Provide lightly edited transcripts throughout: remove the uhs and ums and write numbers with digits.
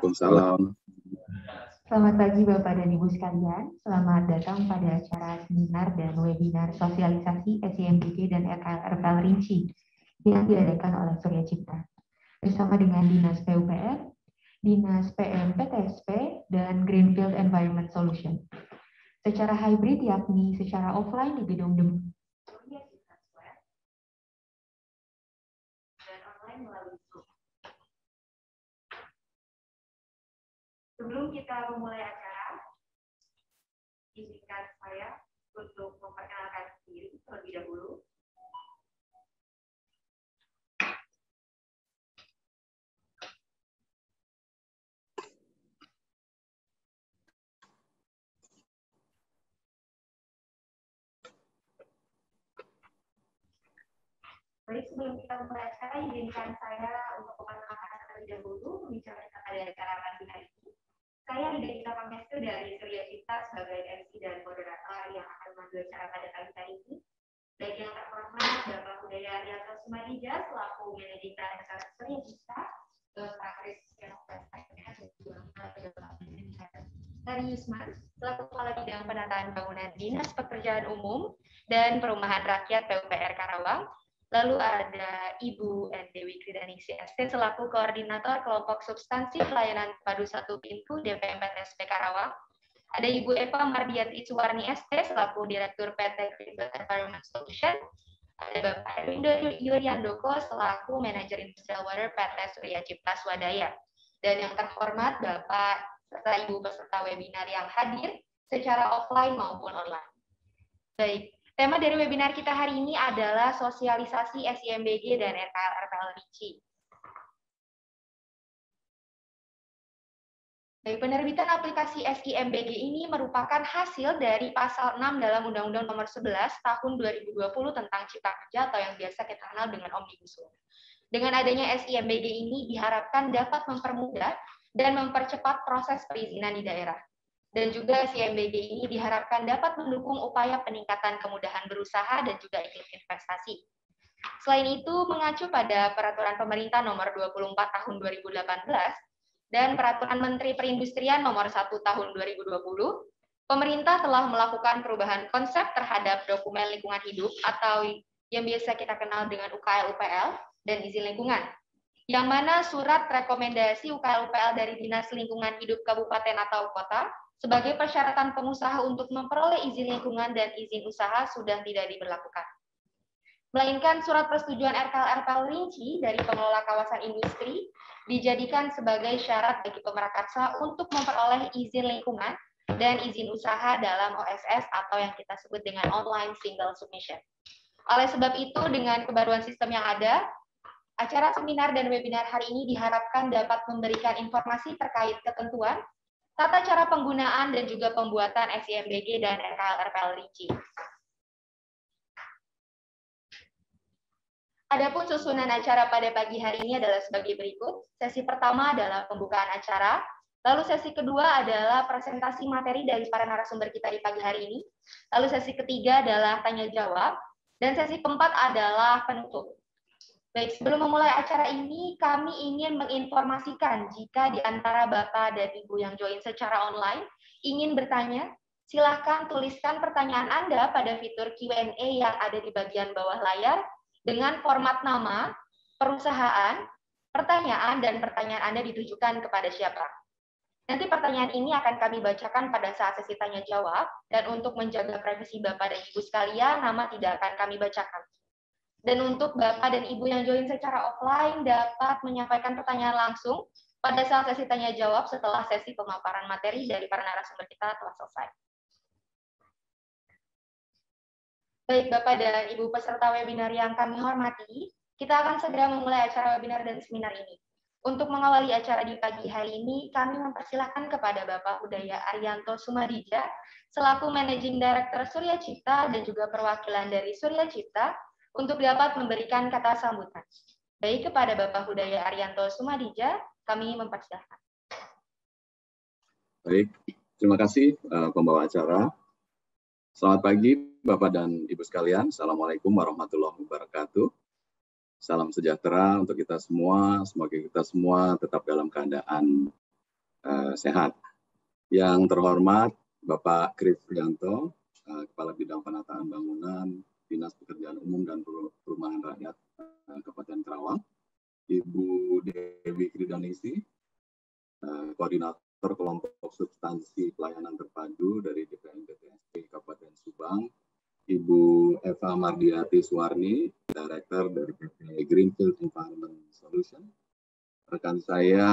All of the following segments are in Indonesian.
Waalaikumsalam. Selamat pagi Bapak dan Ibu sekalian. Selamat datang pada acara seminar dan webinar sosialisasi SIMBG dan RKL Rinci yang diadakan oleh Surya Cipta bersama dengan Dinas PUPR, Dinas PM PTSP, dan Greenfield Environment Solution. Secara hybrid yakni secara offline di gedung dan online melalui Zoom. Sebelum kita memulai acara, izinkan saya untuk memperkenalkan diri terlebih dahulu. Baik, sebelum kita memulai acara, izinkan saya untuk memperkenalkan terlebih dahulu pembicara kita pada acara pagi hari ini. Saya Ida Pangestu dari Surya Cipta sebagai MC dan moderator yang akan memandu acara pada pagi hari ini. Dan yang terhormat Bapak Budaya Aryanto Sumadija selaku Managing Director Surya Cipta, Bapak Christian Hari Yusman selaku Kepala Bidang Penataan Bangunan Dinas Pekerjaan Umum dan Perumahan Rakyat PUPR Karawang. Lalu ada Ibu Dewi Kridaningsi ST selaku Koordinator Kelompok Substansi Pelayanan Padu Satu Pintu DPM PTSP Karawang. Ada Ibu Eva Mardiati Suwarni ST selaku Direktur PT Greenfield Environment Solution. Ada Bapak Erwindo Yuryandoko selaku Manajer Industrial Water PT Surya Cipta Swadaya. Dan yang terhormat Bapak serta Ibu peserta webinar yang hadir secara offline maupun online. Baik. Tema dari webinar kita hari ini adalah sosialisasi SIMBG dan RKL Rinci. Dari penerbitan aplikasi SIMBG ini merupakan hasil dari pasal 6 dalam Undang-Undang Nomor 11 Tahun 2020 tentang Cipta Kerja atau yang biasa kita kenal dengan Omnibus Law. Dengan adanya SIMBG ini diharapkan dapat mempermudah dan mempercepat proses perizinan di daerah. Dan juga SIMBG ini diharapkan dapat mendukung upaya peningkatan kemudahan berusaha dan juga iklim investasi. Selain itu, mengacu pada Peraturan Pemerintah Nomor 24 Tahun 2018 dan Peraturan Menteri Perindustrian Nomor 1 Tahun 2020, pemerintah telah melakukan perubahan konsep terhadap dokumen lingkungan hidup atau yang biasa kita kenal dengan UKL-UPL dan izin lingkungan. Yang mana surat rekomendasi UKL-UPL dari Dinas Lingkungan Hidup Kabupaten atau Kota sebagai persyaratan pengusaha untuk memperoleh izin lingkungan dan izin usaha sudah tidak diberlakukan. Melainkan surat persetujuan RKL Rinci dari pengelola kawasan industri dijadikan sebagai syarat bagi pemrakarsa untuk memperoleh izin lingkungan dan izin usaha dalam OSS atau yang kita sebut dengan Online Single Submission. Oleh sebab itu, dengan kebaruan sistem yang ada, acara seminar dan webinar hari ini diharapkan dapat memberikan informasi terkait ketentuan tata cara penggunaan dan juga pembuatan SIMBG dan RKL Rinci. Adapun susunan acara pada pagi hari ini adalah sebagai berikut. Sesi pertama adalah pembukaan acara, lalu sesi kedua adalah presentasi materi dari para narasumber kita di pagi hari ini, lalu sesi ketiga adalah tanya jawab, dan sesi keempat adalah penutup. Baik, sebelum memulai acara ini, kami ingin menginformasikan jika di antara Bapak dan Ibu yang join secara online ingin bertanya, silakan tuliskan pertanyaan Anda pada fitur Q&A yang ada di bagian bawah layar dengan format nama, perusahaan, pertanyaan, dan pertanyaan Anda ditujukan kepada siapa. Nanti pertanyaan ini akan kami bacakan pada saat sesi tanya jawab, dan untuk menjaga privasi Bapak dan Ibu sekalian, nama tidak akan kami bacakan. Dan untuk Bapak dan Ibu yang join secara offline dapat menyampaikan pertanyaan langsung pada saat sesi tanya jawab setelah sesi pemaparan materi dari para narasumber kita telah selesai. Baik Bapak dan Ibu peserta webinar yang kami hormati, kita akan segera memulai acara webinar dan seminar ini. Untuk mengawali acara di pagi hari ini, kami mempersilahkan kepada Bapak Budaya Aryanto Sumadija selaku Managing Director Surya Cipta dan juga perwakilan dari Surya Cipta untuk dapat memberikan kata sambutan. Baik, kepada Bapak Budaya Aryanto Sumadija, kami mempersilahkan. Baik, terima kasih pembawa acara. Selamat pagi Bapak dan Ibu sekalian. Assalamualaikum warahmatullahi wabarakatuh. Salam sejahtera untuk kita semua. Semoga kita semua tetap dalam keadaan sehat. Yang terhormat Bapak Kris Prianto, Kepala Bidang Penataan Bangunan, Dinas Pekerjaan Umum dan Perumahan Rakyat Kabupaten Karawang, Ibu Dewi Kridanisi, Koordinator Kelompok Substansi Pelayanan Terpadu dari DPNPTSP Kabupaten Subang, Ibu Eva Mardiati Suwarni, Director dari PT Greenfield Environment Solution, rekan saya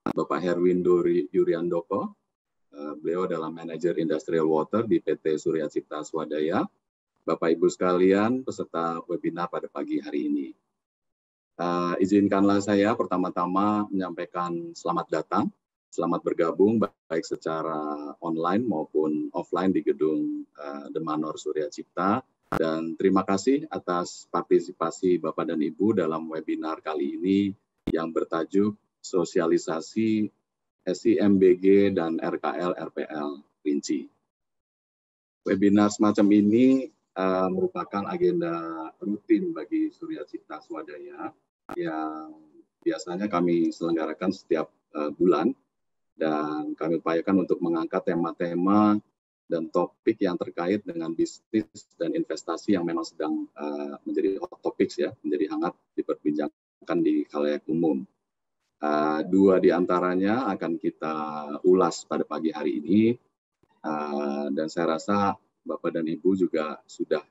Bapak Herwindo Yuriandoko, beliau adalah Manajer Industrial Water di PT Surya Cipta Swadaya. Bapak Ibu sekalian, peserta webinar pada pagi hari ini. Izinkanlah saya pertama-tama menyampaikan selamat datang, selamat bergabung baik secara online maupun offline di gedung The Manor Surya Cipta. Dan terima kasih atas partisipasi Bapak dan Ibu dalam webinar kali ini yang bertajuk Sosialisasi SIMBG dan RKL-RPL Rinci. Webinar semacam ini merupakan agenda rutin bagi Surya Cipta Swadaya yang biasanya kami selenggarakan setiap bulan, dan kami upayakan untuk mengangkat tema-tema dan topik yang terkait dengan bisnis dan investasi yang memang sedang menjadi hot topics ya, menjadi hangat diperbincangkan di khalayak umum. Dua di antaranya akan kita ulas pada pagi hari ini, dan saya rasa Bapak dan Ibu juga sudah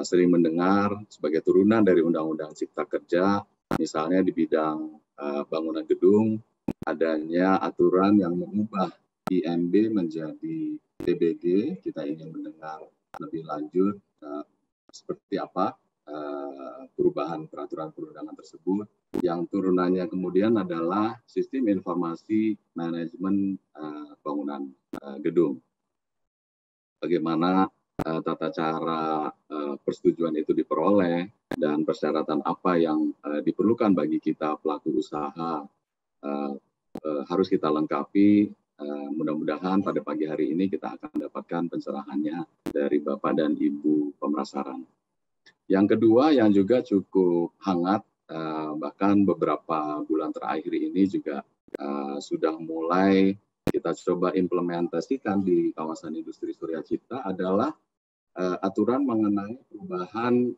sering mendengar sebagai turunan dari Undang-Undang Cipta Kerja, misalnya di bidang bangunan gedung, adanya aturan yang mengubah IMB menjadi TBG. Kita ingin mendengar lebih lanjut seperti apa perubahan peraturan perundangan tersebut. Yang turunannya kemudian adalah sistem informasi manajemen bangunan gedung. Bagaimana tata cara persetujuan itu diperoleh dan persyaratan apa yang diperlukan bagi kita pelaku usaha harus kita lengkapi. Mudah-mudahan pada pagi hari ini kita akan mendapatkan pencerahannya dari Bapak dan Ibu pemerasaran. Yang kedua yang juga cukup hangat, bahkan beberapa bulan terakhir ini juga sudah mulai kita coba implementasikan di kawasan industri Surya Cipta adalah aturan mengenai perubahan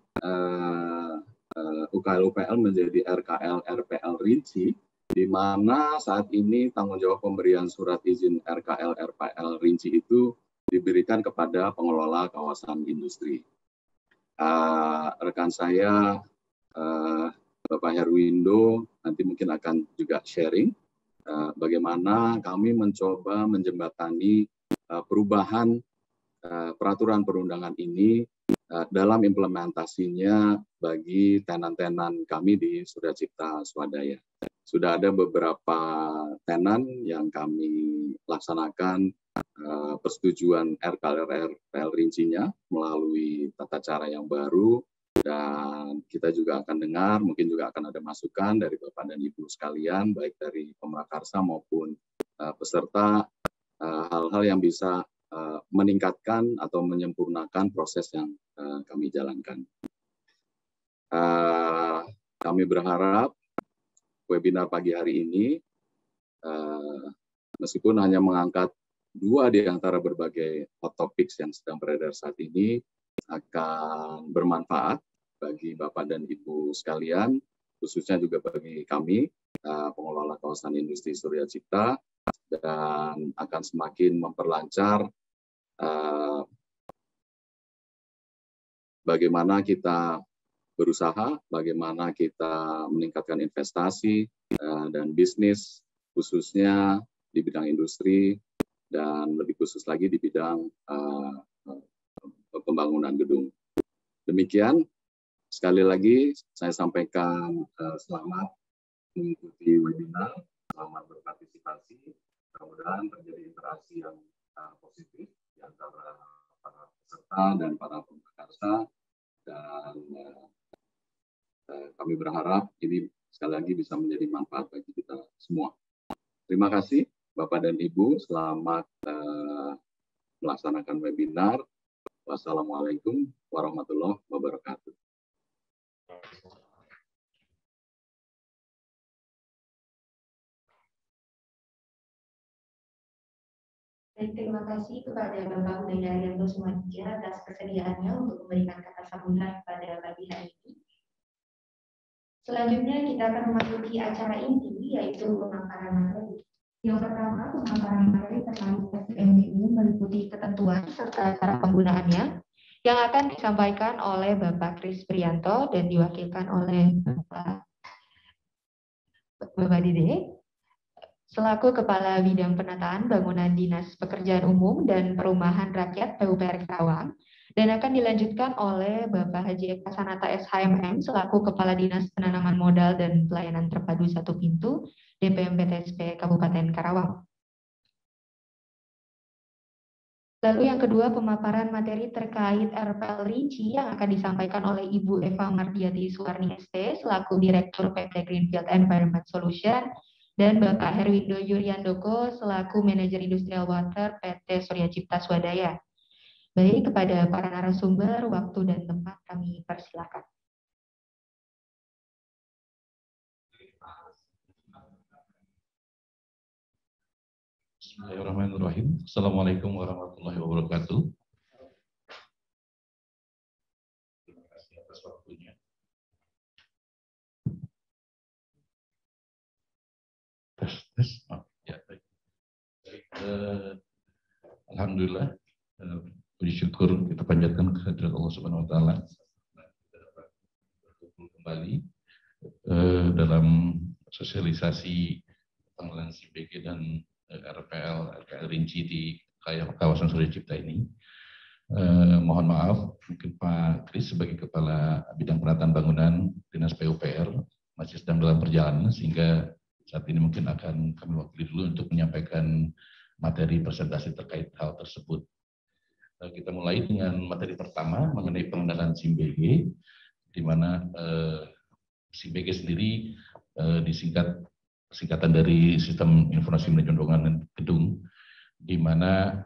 UKL-UPL menjadi RKL-RPL Rinci, di mana saat ini tanggung jawab pemberian surat izin RKL-RPL Rinci itu diberikan kepada pengelola kawasan industri. Rekan saya Bapak Herwindo nanti mungkin akan juga sharing bagaimana kami mencoba menjembatani perubahan peraturan perundangan ini dalam implementasinya bagi tenan-tenan kami di Surya Cipta Swadaya. Sudah ada beberapa tenan yang kami laksanakan persetujuan RKL-RPL rincinya melalui tata cara yang baru, dan kita juga akan dengar, mungkin juga akan ada masukan dari Bapak dan Ibu sekalian, baik dari Pemrakarsa maupun peserta, hal-hal yang bisa meningkatkan atau menyempurnakan proses yang kami jalankan. Kami berharap webinar pagi hari ini, meskipun hanya mengangkat dua di antara berbagai hot topics yang sedang beredar saat ini, akan bermanfaat bagi Bapak dan Ibu sekalian, khususnya juga bagi kami, pengelola kawasan industri Surya Cipta, dan akan semakin memperlancar bagaimana kita berusaha, bagaimana kita meningkatkan investasi dan bisnis, khususnya di bidang industri, dan lebih khusus lagi di bidang pembangunan gedung. Demikian, sekali lagi saya sampaikan selamat mengikuti webinar, selamat berpartisipasi. Mudah-mudahan terjadi interaksi yang positif di antara para peserta dan para pemrakarsa, dan kami berharap ini sekali lagi bisa menjadi manfaat bagi kita semua. Terima kasih Bapak dan Ibu, selamat melaksanakan webinar. Wassalamualaikum warahmatullahi wabarakatuh. Terima kasih kepada Bapak Uday Haryanto Sumadja atas kesediaannya untuk memberikan kata sambutan pada pagi hari ini. Selanjutnya kita akan memasuki acara inti, yaitu pemaparan materi. Yang pertama, pemaparan materi terkait FIMBI meliputi ketentuan serta cara penggunaannya yang akan disampaikan oleh Bapak Kris Prianto dan diwakilkan oleh Bapak Dede selaku Kepala Bidang Penataan Bangunan Dinas Pekerjaan Umum dan Perumahan Rakyat PUPR Karawang, dan akan dilanjutkan oleh Bapak Haji Eka Sanata SHMM selaku Kepala Dinas Penanaman Modal dan Pelayanan Terpadu Satu Pintu DPMPTSP Kabupaten Karawang. Lalu yang kedua, pemaparan materi terkait RPL Rinci yang akan disampaikan oleh Ibu Eva Mardiati Suwarni ST selaku Direktur PT Greenfield Environment Solution dan Bapak Herwindo Yuryandoko selaku Manajer Industrial Water PT Surya Cipta Swadaya. Baik, kepada para narasumber, waktu dan tempat kami persilakan. Bismillahirrahmanirrahim. Assalamualaikum warahmatullahi wabarakatuh. Terima kasih atas waktunya. Tes. Ya, baik. Alhamdulillah, puji syukur kita panjatkan kehadirat Allah Subhanahu Wa Taala. Kita dapat berkumpul kembali dalam sosialisasi pengenalan SIMBG dan RPL Rinci di kawasan Surya Cipta ini. Mohon maaf, mungkin Pak Kris sebagai Kepala Bidang Penataan Bangunan Dinas PUPR masih sedang dalam perjalanan, sehingga saat ini mungkin akan kami wakili dulu untuk menyampaikan materi presentasi terkait hal tersebut. Kita mulai dengan materi pertama mengenai pengenalan SIMBG, di mana SIMBG sendiri singkatan dari Sistem Informasi Manajemen Bangunan Gedung, di mana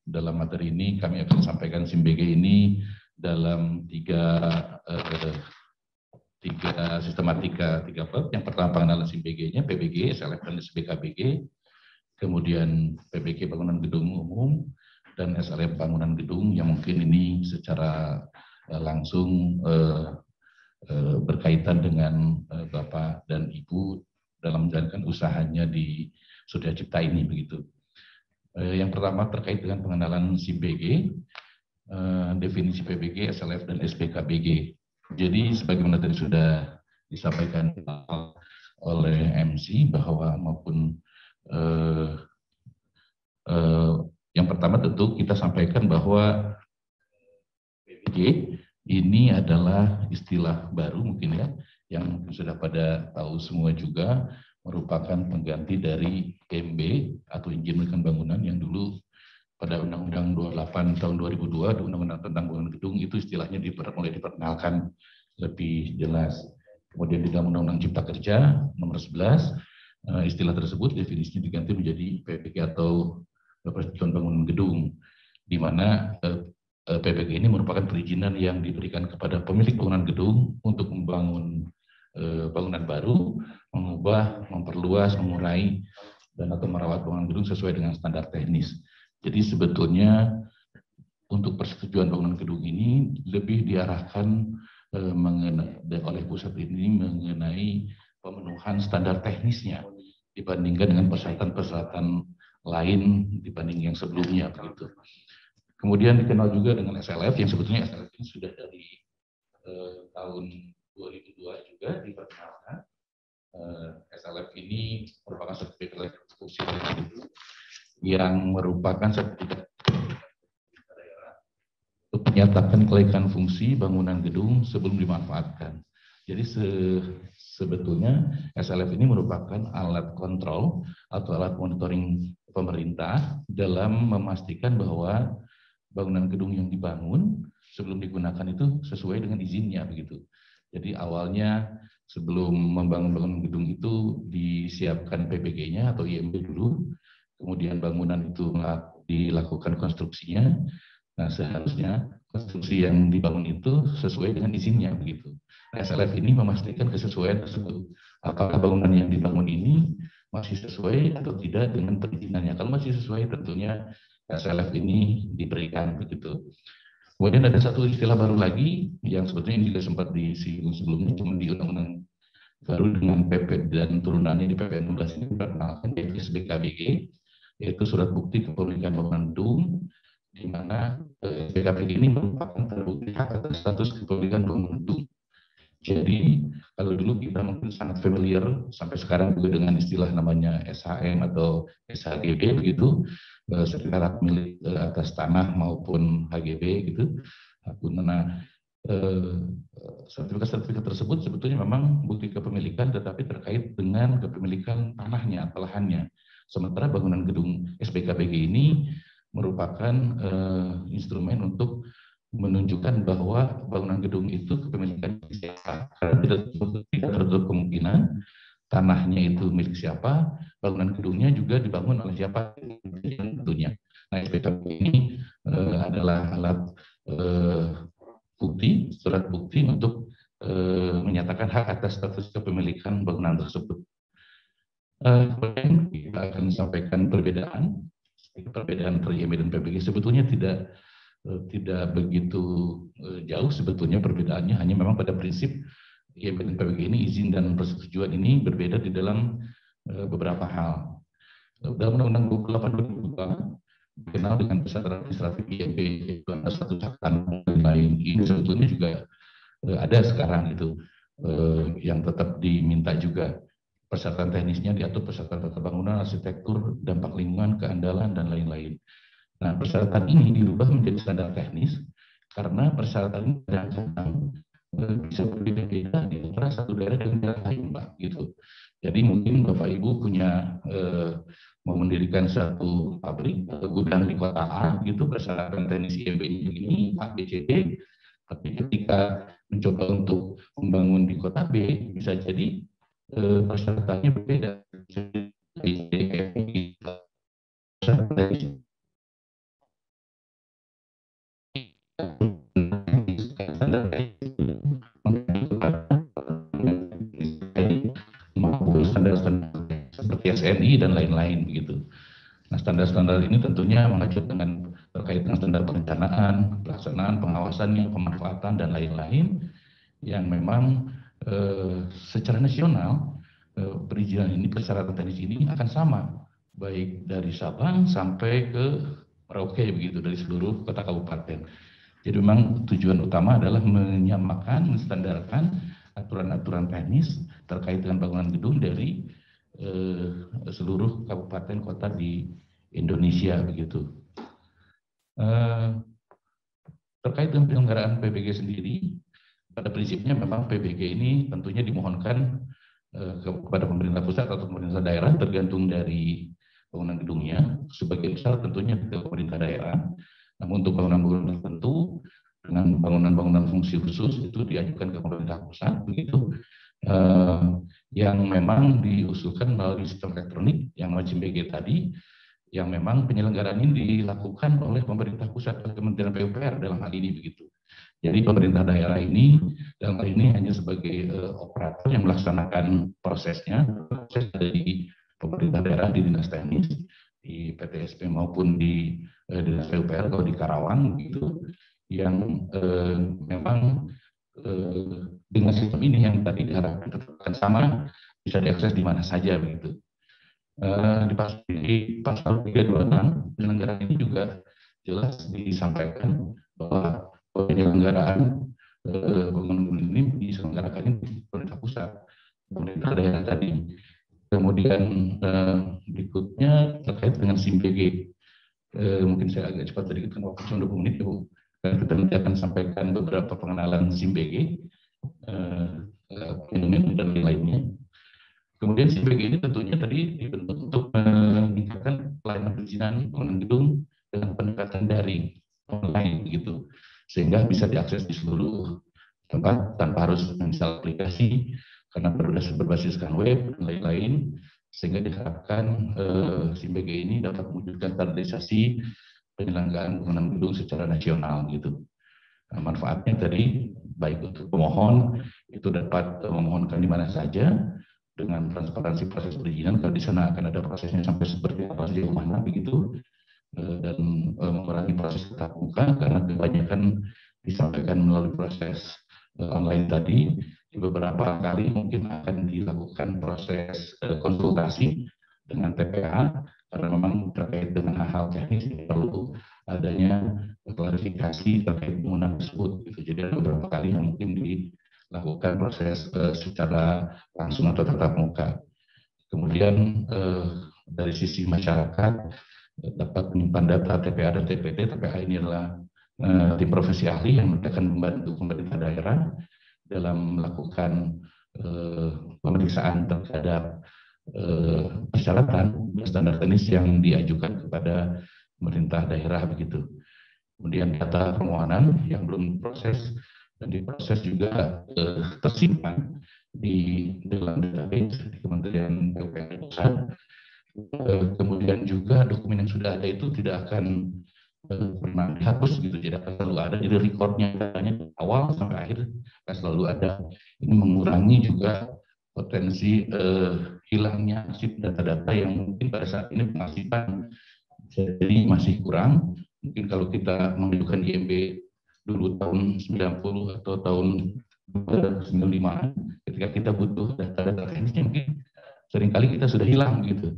dalam materi ini kami akan sampaikan SIMBG ini dalam tiga sistematika, tiga bab. Yang pertama pengenalan SIMBG-nya, PBG, SLF dan SBKBG, kemudian PBG bangunan gedung umum, dan SLF bangunan gedung yang mungkin ini secara langsung berkaitan dengan Bapak dan Ibu dalam menjalankan usahanya di Surya Cipta ini, begitu. Yang pertama terkait dengan pengenalan SIMBG, definisi PBG, SLF dan SBKBG. Jadi sebagaimana tadi sudah disampaikan oleh MC bahwa maupun yang pertama tentu kita sampaikan bahwa PBG ini adalah istilah baru mungkin ya, yang mungkin sudah pada tahu semua juga, merupakan pengganti dari IMB atau Izin Mendirikan Bangunan yang dulu pada Undang-Undang 28 tahun 2002, Undang-Undang tentang Bangunan Gedung, itu istilahnya mulai diperkenalkan lebih jelas. Kemudian di dalam Undang-Undang Cipta Kerja nomor 11, istilah tersebut definisinya diganti menjadi PBG atau Persetujuan Bangunan Gedung, di mana PBG ini merupakan perizinan yang diberikan kepada pemilik bangunan gedung untuk membangun bangunan baru, mengubah, memperluas, mengurai, dan atau merawat bangunan gedung sesuai dengan standar teknis. Jadi sebetulnya untuk persetujuan bangunan gedung ini lebih diarahkan oleh pusat ini mengenai pemenuhan standar teknisnya dibandingkan dengan persyaratan-persyaratan lain dibanding yang sebelumnya, begitu. Kemudian dikenal juga dengan SLF, yang sebetulnya SLF ini sudah dari tahun 2002 juga diperkenalkan. SLF ini merupakan sertifikat fungsi yang merupakan sertifikat daerah untuk menyatakan kelaikan fungsi bangunan gedung sebelum dimanfaatkan. Jadi sebetulnya SLF ini merupakan alat kontrol atau alat monitoring pemerintah dalam memastikan bahwa bangunan gedung yang dibangun sebelum digunakan itu sesuai dengan izinnya, begitu. Jadi awalnya sebelum membangun bangunan gedung itu disiapkan PBG-nya atau IMB dulu, kemudian bangunan itu dilakukan konstruksinya. Nah, seharusnya konstruksi yang dibangun itu sesuai dengan izinnya, begitu. Nah, SLF ini memastikan kesesuaian tersebut. Apakah bangunan yang dibangun ini masih sesuai atau tidak dengan perizinannya. Kalau masih sesuai, tentunya SLF ini diberikan begitu. Kemudian ada satu istilah baru lagi yang sebetulnya ini juga sempat disinggung sebelumnya, cuma di undang-undang baru dengan PP dan turunannya di PP 16 ini diperkenalkan, yaitu SBKBG, yaitu surat bukti kepemilikan bangunan gedung, di mana SBKBG ini merupakan terbukti hak atas status kepemilikan bangunan gedung. Jadi kalau dulu kita mungkin sangat familiar sampai sekarang juga dengan istilah namanya SHM atau SHGB begitu, sertifikat milik atas tanah maupun HGB gitu. Nah, sertifikat tersebut sebetulnya memang bukti kepemilikan, tetapi terkait dengan kepemilikan tanahnya atau lahannya. Sementara bangunan gedung SBKBG ini merupakan instrumen untuk menunjukkan bahwa bangunan gedung itu kepemilikan siapa. Karena tidak tertutup kemungkinan tanahnya itu milik siapa, bangunan gedungnya juga dibangun oleh siapa tentunya. Nah, SPKB ini adalah alat bukti, surat bukti untuk menyatakan hak atas status kepemilikan bangunan tersebut. Kemudian kita akan sampaikan perbedaan antara IMB dan PBG sebetulnya tidak begitu jauh sebetulnya perbedaannya, hanya memang pada prinsip IMB dan PBG ini izin dan persetujuan ini berbeda di dalam beberapa hal. Dalam Undang-Undang 28/2002 dikenal dengan persyaratan administratif IMB, yaitu ada status hak tanah dan lain. Ini sebetulnya juga ada sekarang itu yang tetap diminta juga. Persyaratan teknisnya diatur persyaratan tata bangunan, arsitektur, dampak lingkungan, keandalan, dan lain-lain. Nah, persyaratan ini dirubah menjadi standar teknis karena persyaratan ini kadang-kadang bisa berbeda-beda di antara satu daerah dengan daerah lain, Pak. Gitu. Jadi mungkin Bapak Ibu punya mau mendirikan satu pabrik atau gudang di kota A, gitu persyaratan teknis IMB ini A, B, C, D. Tapi ketika mencoba untuk membangun di kota B, bisa jadi persyaratannya berbeda. Standar-standar seperti SNI dan lain-lain begitu. Nah, standar-standar ini tentunya mengacu dengan terkait dengan standar perencanaan, pelaksanaan, pengawasannya, pemanfaatan dan lain-lain yang memang secara nasional perizinan ini, persyaratan teknis ini akan sama baik dari Sabang sampai ke Merauke begitu, dari seluruh kota kabupaten. Jadi memang tujuan utama adalah menyamakan, menstandarkan aturan-aturan teknis terkait dengan bangunan gedung dari seluruh kabupaten kota di Indonesia begitu. Terkait dengan penyelenggaraan PBG sendiri, pada prinsipnya memang PBG ini tentunya dimohonkan kepada pemerintah pusat atau pemerintah daerah tergantung dari bangunan gedungnya. Sebagai besar tentunya ke pemerintah daerah. Namun untuk bangunan-bangunan tertentu dengan bangunan-bangunan fungsi khusus itu diajukan ke pemerintah pusat begitu, yang memang diusulkan melalui sistem elektronik yang wajib BG tadi, yang memang penyelenggaraan ini dilakukan oleh pemerintah pusat atau Kementerian PUPR dalam hal ini begitu. Jadi pemerintah daerah ini dalam hal ini hanya sebagai operator yang melaksanakan prosesnya, proses dari pemerintah daerah di dinas teknis, di PTSP maupun di dinas PUPR kalau di Karawang gitu, yang memang dengan sistem ini yang tadi diharapkan tetap sama, bisa diakses di mana saja begitu. Di pasal 326 penyelenggaraan ini juga jelas disampaikan bahwa penyelenggaraan bangunan ini diselenggarakan di pemerintah pusat, pemerintah daerah tadi. Kemudian berikutnya terkait dengan SIM-BG. Mungkin saya agak cepat sedikit kan waktu cuma 20 menit ya Bu. Kita nanti akan sampaikan beberapa pengenalan SIM-BG, fenomena dan lain-lainnya. Kemudian SIM-BG ini tentunya tadi dibentuk untuk meningkatkan pelayanan perizinan bangunan gedung dengan pendekatan daring online gitu, sehingga bisa diakses di seluruh tempat tanpa harus menginstal aplikasi karena berbasiskan web dan lain-lain, sehingga diharapkan SIM-BG ini dapat mewujudkan standarisasi penyelenggaraan bangunan gedung secara nasional gitu. Nah, manfaatnya tadi baik untuk pemohon itu dapat memohonkan di mana saja, dengan transparansi proses perizinan, kalau di sana akan ada prosesnya sampai seperti apa, sejauh mana begitu, dan mengurangi proses tatap muka karena kebanyakan disampaikan melalui proses online tadi. Di beberapa kali mungkin akan dilakukan proses konsultasi dengan TPA karena memang terkait dengan hal-hal teknis perlu adanya klarifikasi terkait penggunaan tersebut. Gitu. Jadi ada beberapa kali yang mungkin dilakukan proses secara langsung atau tatap muka. Kemudian dari sisi masyarakat dapat menyimpan data TPA dan TPD. TPA ini adalah tim profesi ahli yang akan membantu pemerintah daerah dalam melakukan pemeriksaan terhadap persyaratan standar teknis yang diajukan kepada pemerintah daerah begitu. Kemudian data permohonan yang belum diproses dan diproses juga tersimpan di dalam database di Kementerian PUPR Pusat. Kemudian juga dokumen yang sudah ada itu tidak akan pernah dihapus gitu, tidak akan selalu ada. Jadi recordnya dari awal sampai akhir akan selalu ada. Ini mengurangi juga potensi hilangnya arsip data-data yang mungkin pada saat ini pengarsipan jadi masih kurang. Mungkin kalau kita mengajukan IMB dulu tahun 90 atau tahun 95, ketika kita butuh data-data teknisnya mungkin seringkali kita sudah hilang gitu.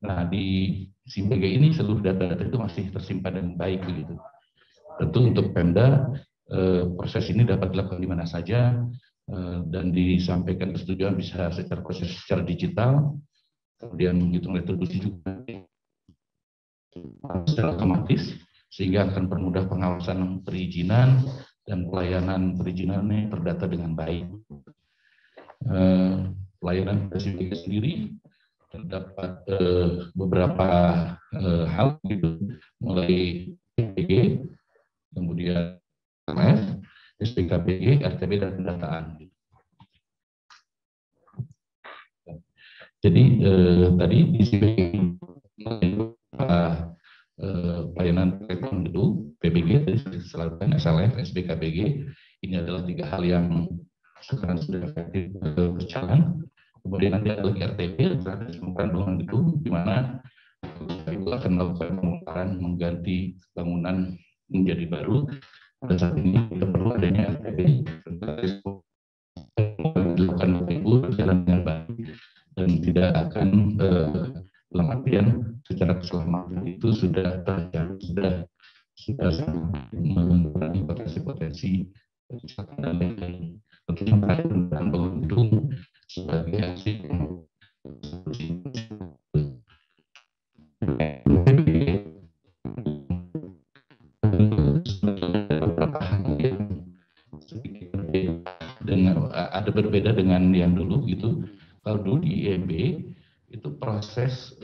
Nah di SIMBG ini seluruh data-data itu masih tersimpan dengan baik begitu. Tentu untuk Pemda proses ini dapat dilakukan di mana saja dan disampaikan persetujuan bisa secara proses secara digital, kemudian menghitung retribusi juga secara otomatis sehingga akan mempermudah pengawasan perizinan dan pelayanan perizinannya terdata dengan baik. Pelayanan SIMBG sendiri terdapat beberapa hal gitu, mulai PPG, kemudian MF, SPKPG, RTB dan pendataan. Jadi tadi di SIMBG pelayanan gedung, PBG, Selatan, SLF, SBKPG, ini adalah 3 hal yang sekarang sudah efektif berjalan. Kemudian nanti ada lagi RTP, pembongkaran bangunan gedung, di mana itu akan melakukan pembongkaran mengganti bangunan menjadi baru. Pada saat ini kita perlu adanya RTP, dilakukan ibu berjalan dengan baik dan tidak akan dalam artian secara keselamatan itu sudah terjaga, sudah mengurangi potensi-potensi kecelakaan dan lain-lain. Tentunya terkait dengan bangunan gedung sebagai hasil dengan ada berbeda dengan yang dulu gitu. Kalau dulu di IMB itu proses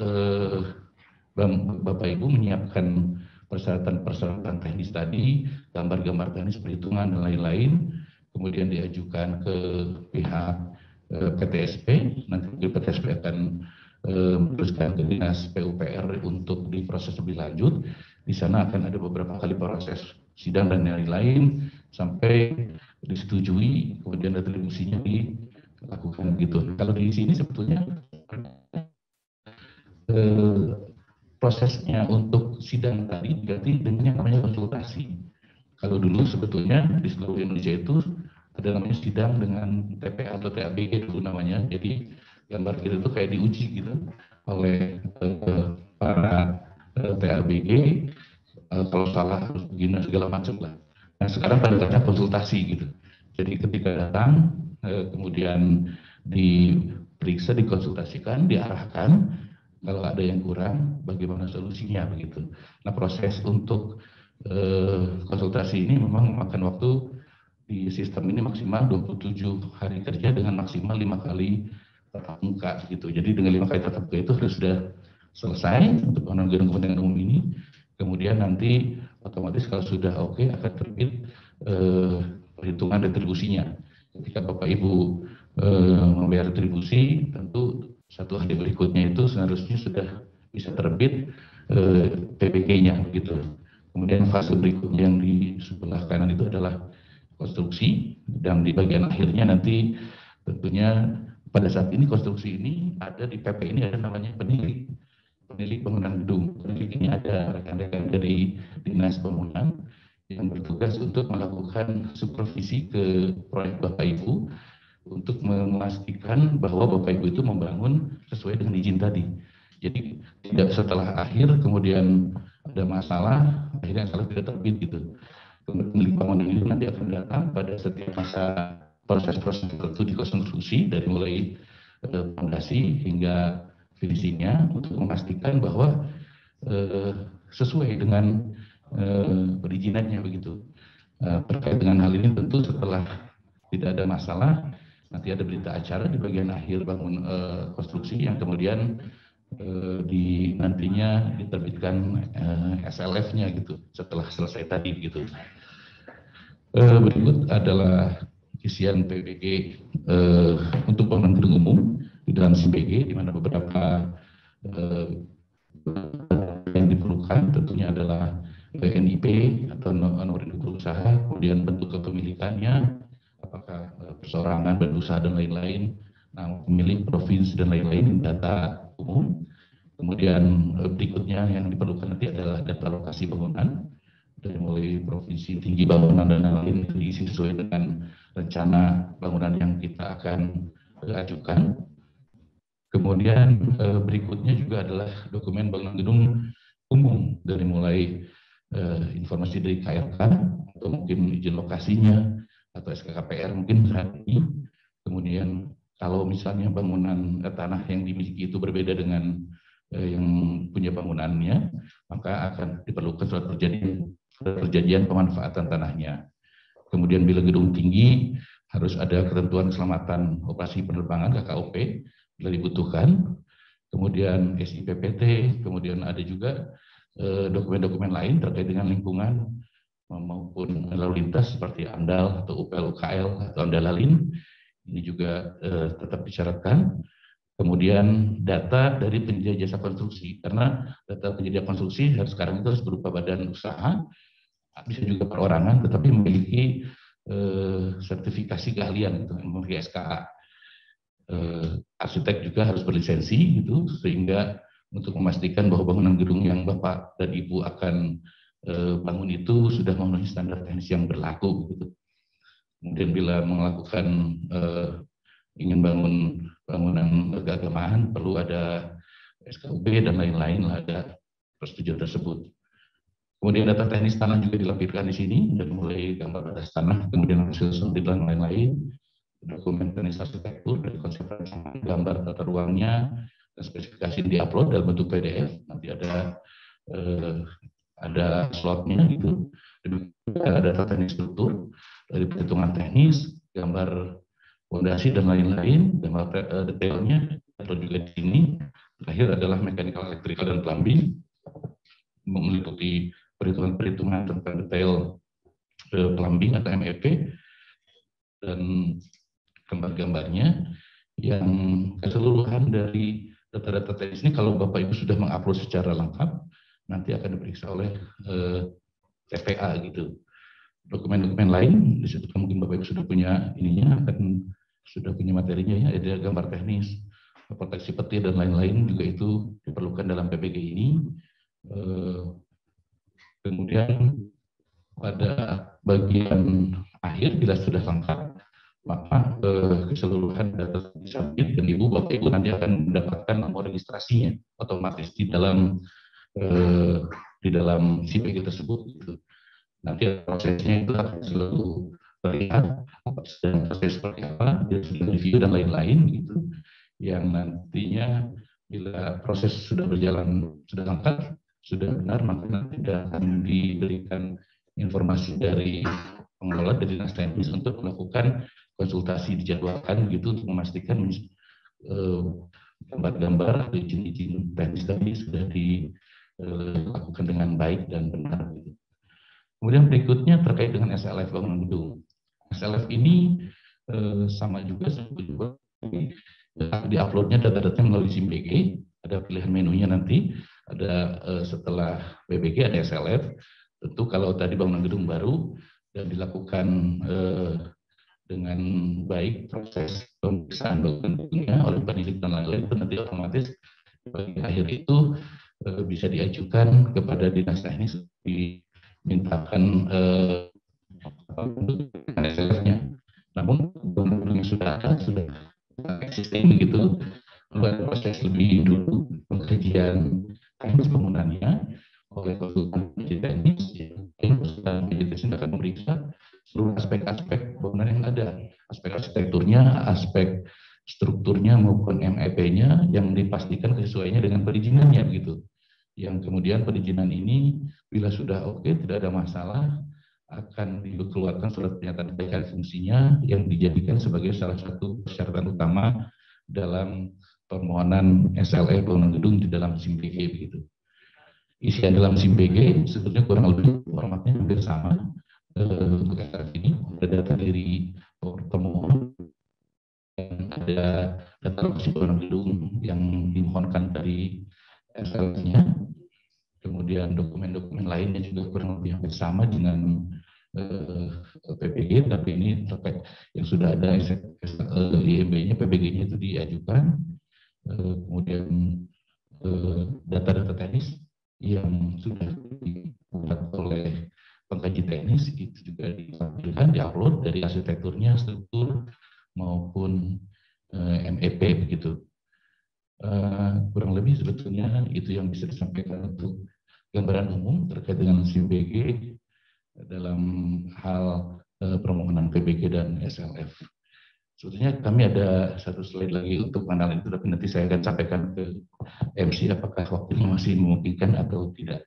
Bapak Ibu menyiapkan persyaratan-persyaratan teknis tadi, gambar-gambar teknis perhitungan dan lain-lain, kemudian diajukan ke pihak PTSP, nanti PTSP akan meneruskan ke Dinas PUPR untuk diproses lebih lanjut. Di sana akan ada beberapa kali proses sidang dan lain-lain sampai disetujui, kemudian retribusinya dilakukan gitu. Kalau di sini sebetulnya prosesnya untuk sidang tadi diganti dengan yang namanya konsultasi. Kalau dulu sebetulnya di seluruh Indonesia itu ada namanya sidang dengan TPA atau TABG dulu namanya. Jadi gambar kita itu kayak diuji gitu oleh para TABG, kalau salah harus begini segala macam lah. Nah sekarang pada konsultasi gitu. Jadi ketika datang kemudian diperiksa, dikonsultasikan, diarahkan kalau ada yang kurang bagaimana solusinya begitu. Nah proses untuk konsultasi ini memang memakan waktu di sistem ini maksimal 27 hari kerja dengan maksimal 5 kali tatap muka gitu. Jadi dengan 5 kali tatap muka itu sudah selesai untuk penanganan gedung kepentingan umum ini. Kemudian nanti otomatis kalau sudah oke akan terbit perhitungan retribusinya. Ketika Bapak Ibu membayar retribusi, tentu 1 hari berikutnya itu seharusnya sudah bisa terbit PPG-nya begitu. Kemudian fase berikutnya yang di sebelah kanan itu adalah konstruksi, dan di bagian akhirnya nanti tentunya pada saat ini konstruksi ini ada di PP ini ada namanya penilik bangunan gedung. Penilik ini ada rekan-rekan dari Dinas Bangunan yang bertugas untuk melakukan supervisi ke proyek Bapak Ibu untuk memastikan bahwa Bapak Ibu itu membangun sesuai dengan izin tadi. Jadi tidak setelah akhir kemudian ada masalah, akhirnya salah tidak terbit gitu. Pemilik bangunan itu nanti akan datang pada setiap masa proses-proses tertentu di konstruksi dari mulai fondasi hingga finishingnya untuk memastikan bahwa sesuai dengan perizinannya begitu. Terkait dengan hal ini tentu setelah tidak ada masalah nanti ada berita acara di bagian akhir bangun konstruksi yang kemudian nantinya diterbitkan SLF-nya gitu setelah selesai tadi gitu. Berikut adalah isian PBG untuk bangunan gedung umum di dalam SIMBG, di mana beberapa yang diperlukan tentunya adalah NIP atau nomor induk berusaha, kemudian bentuk kepemilikannya, apakah perseorangan, badan usaha dan lain-lain, nama pemilik, provinsi dan lain-lain, data umum. Kemudian berikutnya yang diperlukan nanti adalah data lokasi bangunan dari mulai provinsi, tinggi bangunan dan lain-lain itu diisi sesuai dengan rencana bangunan yang kita akan ajukan. Kemudian berikutnya juga adalah dokumen bangunan gedung umum dari mulai informasi dari KRK atau mungkin izin lokasinya atau SKKPR mungkin saat ini. Kemudian kalau misalnya bangunan tanah yang dimiliki itu berbeda dengan yang punya bangunannya, maka akan diperlukan surat perjanjian pemanfaatan tanahnya. Kemudian bila gedung tinggi harus ada ketentuan keselamatan operasi penerbangan KKOP bila dibutuhkan. Kemudian SIPPT, kemudian ada juga dokumen-dokumen lain terkait dengan lingkungan maupun lalu lintas seperti AMDAL atau UPL UKL atau AMDALALIN. Ini juga tetap disyaratkan. Kemudian data dari penyedia jasa konstruksi, karena data penyedia konstruksi sekarang itu harus berupa badan usaha, bisa juga perorangan, tetapi memiliki sertifikasi keahlian, gitu, memiliki SKA. Arsitek juga harus berlisensi, gitu, sehingga untuk memastikan bahwa bangunan gedung yang Bapak dan Ibu akan bangun itu sudah memenuhi standar teknis yang berlaku. Gitu. Kemudian bila melakukan ingin bangun bangunan keagamaan perlu ada SKUB dan lain-lain, ada persetujuan tersebut. Kemudian data teknis tanah juga dilampirkan di sini, dari mulai gambar atas tanah, kemudian hasil sondil dan lain-lain, dokumen teknis arsitektur dari konsep rancangan, gambar tata ruangnya, dan spesifikasi diupload dalam bentuk PDF. Nanti ada slotnya gitu. Ada data teknis struktur dari perhitungan teknis, gambar fondasi dan lain-lain, gambar detailnya atau juga di sini. Terakhir adalah mechanical, electrical dan plumbing, meliputi perhitungan-perhitungan tentang detail plumbing atau MEP dan gambar-gambarnya yang keseluruhan dari data-data teknis ini kalau Bapak Ibu sudah mengupload secara lengkap nanti akan diperiksa oleh TPA gitu. Dokumen-dokumen lain di situ mungkin Bapak Ibu sudah punya ininya, akan sudah punya materinya ya, ada gambar teknis, proteksi petir dan lain-lain juga itu diperlukan dalam PBG ini. Kemudian pada bagian akhir bila sudah lengkap maka keseluruhan data disubmit dan Ibu Bapak Ibu nanti akan mendapatkan nomor registrasinya otomatis di dalam SIMBG tersebut. Gitu. Nanti prosesnya itu akan selalu terlihat proses seperti apa, review dan lain-lain gitu. Yang nantinya bila proses sudah berjalan sudah lengkap, sudah benar, maka nanti akan diberikan informasi dari pengelola dari dinas teknis untuk melakukan konsultasi dijadwalkan gitu untuk memastikan gambar-gambar atau izin-izin teknis tadi sudah dilakukan dengan baik dan benar. Gitu. Kemudian berikutnya terkait dengan SLF bangunan gedung. SLF ini sama juga di-uploadnya data-datanya melalui SIMBG, ada pilihan menunya nanti, ada setelah BBG ada SLF. Tentu kalau tadi bangunan gedung baru dan dilakukan dengan baik proses pemeriksaan bangunannya oleh penyidik dan lain-lain, itu nanti otomatis bagi akhir itu bisa diajukan kepada dinas teknis dimintakan SLF-nya. Namun bangunan yang sudah ada sudah existing begitu, buat proses lebih dulu pengkajian teknis bangunannya oleh konsultan teknis, dan penyidik akan memeriksa seluruh aspek-aspek bangunan yang ada, aspek arsitekturnya, aspek strukturnya maupun MEP-nya yang dipastikan kesesuaiannya dengan perizinannya begitu. Yang kemudian perizinan ini bila sudah oke, tidak ada masalah, akan dikeluarkan surat pernyataan kelayakan fungsinya yang dijadikan sebagai salah satu persyaratan utama dalam permohonan SLE bangunan gedung di dalam SIM BG begitu. Isian dalam SIM BG sebetulnya kurang lebih formatnya hampir sama. Untuk SLE ini ada data dari pemohon, ada data lokasi bangunan gedung yang dimohonkan dari SLE-nya, kemudian dokumen-dokumen lainnya juga kurang lebih hampir sama dengan PPG, tapi ini terkait yang sudah ada IMB-nya, PPG-nya itu diajukan, kemudian data-data teknis yang sudah dibuat oleh pengkaji teknis itu juga ditampilkan, diupload dari arsitekturnya, struktur maupun MEP begitu. Kurang lebih sebetulnya itu yang bisa disampaikan untuk gambaran umum terkait dengan SIM BG dalam hal permohonan PBG dan SLF. Sebetulnya kami ada satu slide lagi untuk panel itu, tapi nanti saya akan sampaikan ke MC apakah waktunya masih memungkinkan atau tidak.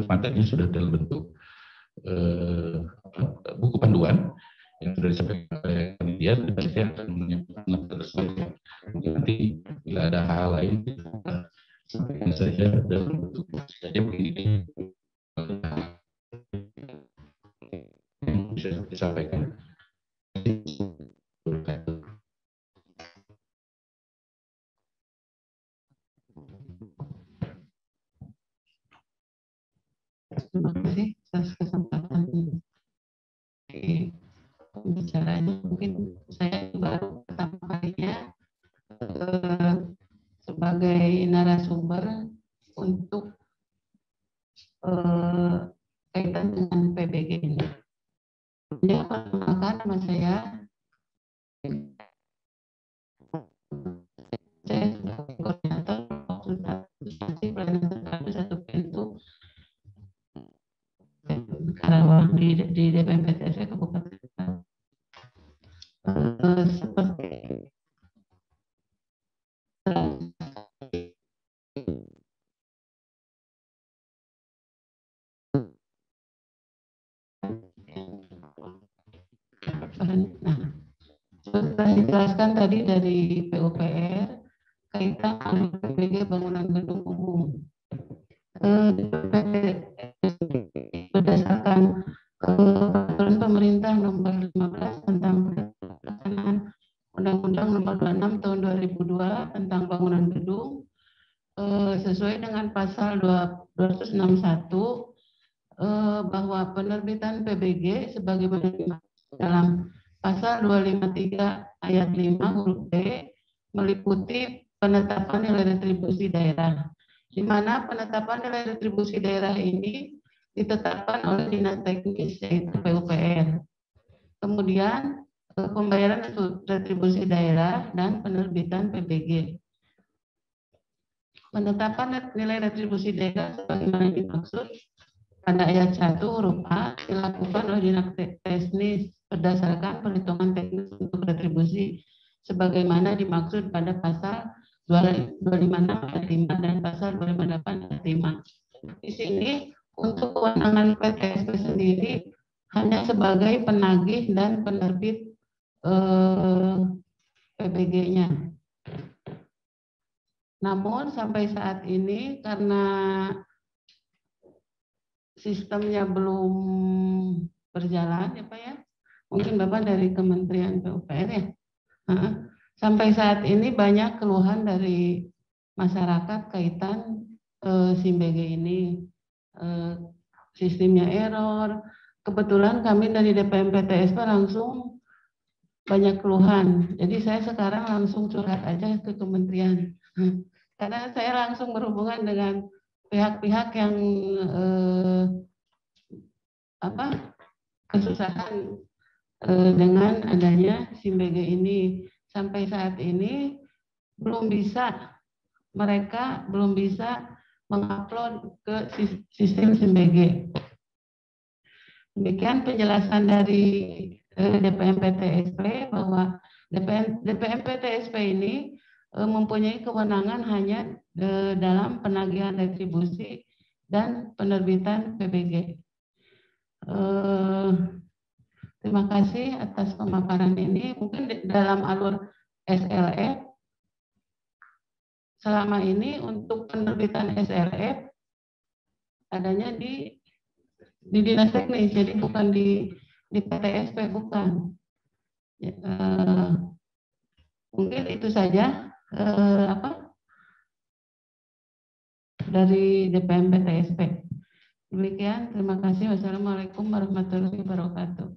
Materinya sudah dalam bentuk buku panduan yang sudah disampaikan oleh panitia, dan saya akan menyampaikan tersebut. Nanti bila ada hal lain sampaikan saja dalam bentuk saja begini yang bisa disampaikan. Terima kasih atas kesempatan pembicaranya. Mungkin saya baru pertama kalinya sebagai narasumber untuk kaitan dengan PBG ini. Ya, perkenalkan nama saya sebagai koordinator konsultasi pelayanan terpadu satu pintu Karawang di DPMPTSW Kabupaten. Seperti setelah dijelaskan tadi dari PUPR kaitan dengan PBG bangunan gedung umum. Berdasarkan peraturan pemerintah nomor 15 tentang pelaksanaan Undang-Undang nomor 26 tahun 2002 tentang bangunan gedung, sesuai dengan pasal 261 bahwa penerbitan PBG sebagaimana dalam pasal 253 ayat 5 huruf B meliputi penetapan nilai retribusi daerah, di mana penetapan nilai retribusi daerah ini ditetapkan oleh Dinas Teknis yaitu PUPR. Kemudian pembayaran retribusi daerah dan penerbitan PBG. Penetapan nilai retribusi daerah sebagaimana dimaksud pada ayat 1 huruf A dilakukan oleh dinas teknis berdasarkan perhitungan teknis untuk retribusi sebagaimana dimaksud pada pasal 256 ayat 5 dan pasal 258 ayat 5. Di sini untuk kewenangan PTSP sendiri hanya sebagai penagih dan penerbit PBG-nya. Namun sampai saat ini karena sistemnya belum berjalan ya Pak ya, mungkin Bapak dari Kementerian PUPR ya. Sampai saat ini banyak keluhan dari masyarakat kaitan SIM BG ini, sistemnya error. Kebetulan kami dari DPM PTSP langsung banyak keluhan. Jadi saya sekarang langsung curhat aja ke kementerian. Karena saya langsung berhubungan dengan pihak-pihak yang kesusahan dengan adanya SIM BG ini. Sampai saat ini mereka belum bisa mengupload ke sistem SIM BG. Demikian penjelasan dari DPM PTSP bahwa DPM PTSP ini mempunyai kewenangan hanya dalam penagihan retribusi dan penerbitan PBG. Terima kasih atas pemaparan ini. Mungkin dalam alur SLF selama ini untuk penerbitan SLF adanya di dinas teknis, jadi bukan di PTSP, bukan. Mungkin itu saja dari DPM PTSP. Demikian, terima kasih. Wassalamualaikum warahmatullahi wabarakatuh.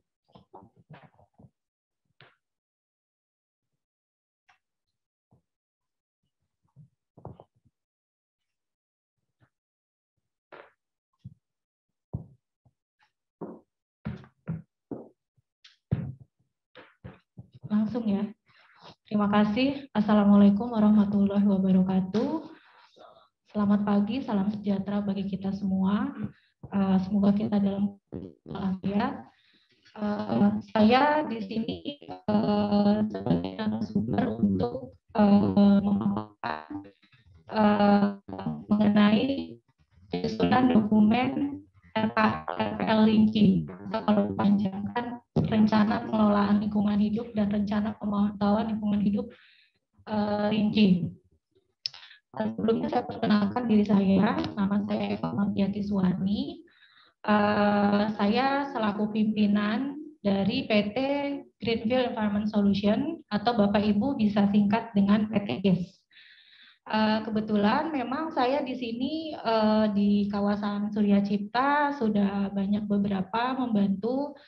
Langsung ya. Terima kasih. Assalamualaikum warahmatullahi wabarakatuh. Selamat pagi, salam sejahtera bagi kita semua. Semoga kita dalam walafiat. Saya di sini sebagai narasumber untuk memaparkan mengenai penyusunan dokumen RPL Rinci, atau kalau dipanjangkan rencana pengelolaan lingkungan hidup dan rencana pemantauan lingkungan hidup Rinci. Sebelumnya saya perkenalkan diri saya, nama saya Eva Mardiati Suwani. Saya selaku pimpinan dari PT Greenfield Environment Solution atau Bapak Ibu bisa singkat dengan PT GES. Kebetulan memang saya di sini di kawasan Surya Cipta sudah banyak beberapa membantu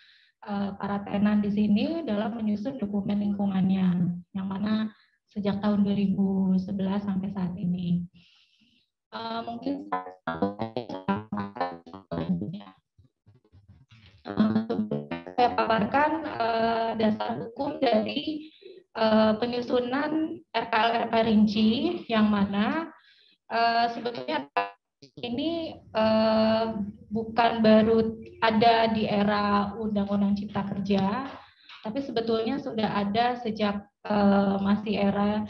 para tenan di sini dalam menyusun dokumen lingkungannya, yang mana sejak tahun 2011 sampai saat ini. Mungkin saya paparkan dasar hukum dari penyusunan RKL Rinci, yang mana sebetulnya ini bukan baru ada di era Undang-Undang Cipta Kerja, tapi sebetulnya sudah ada sejak masih era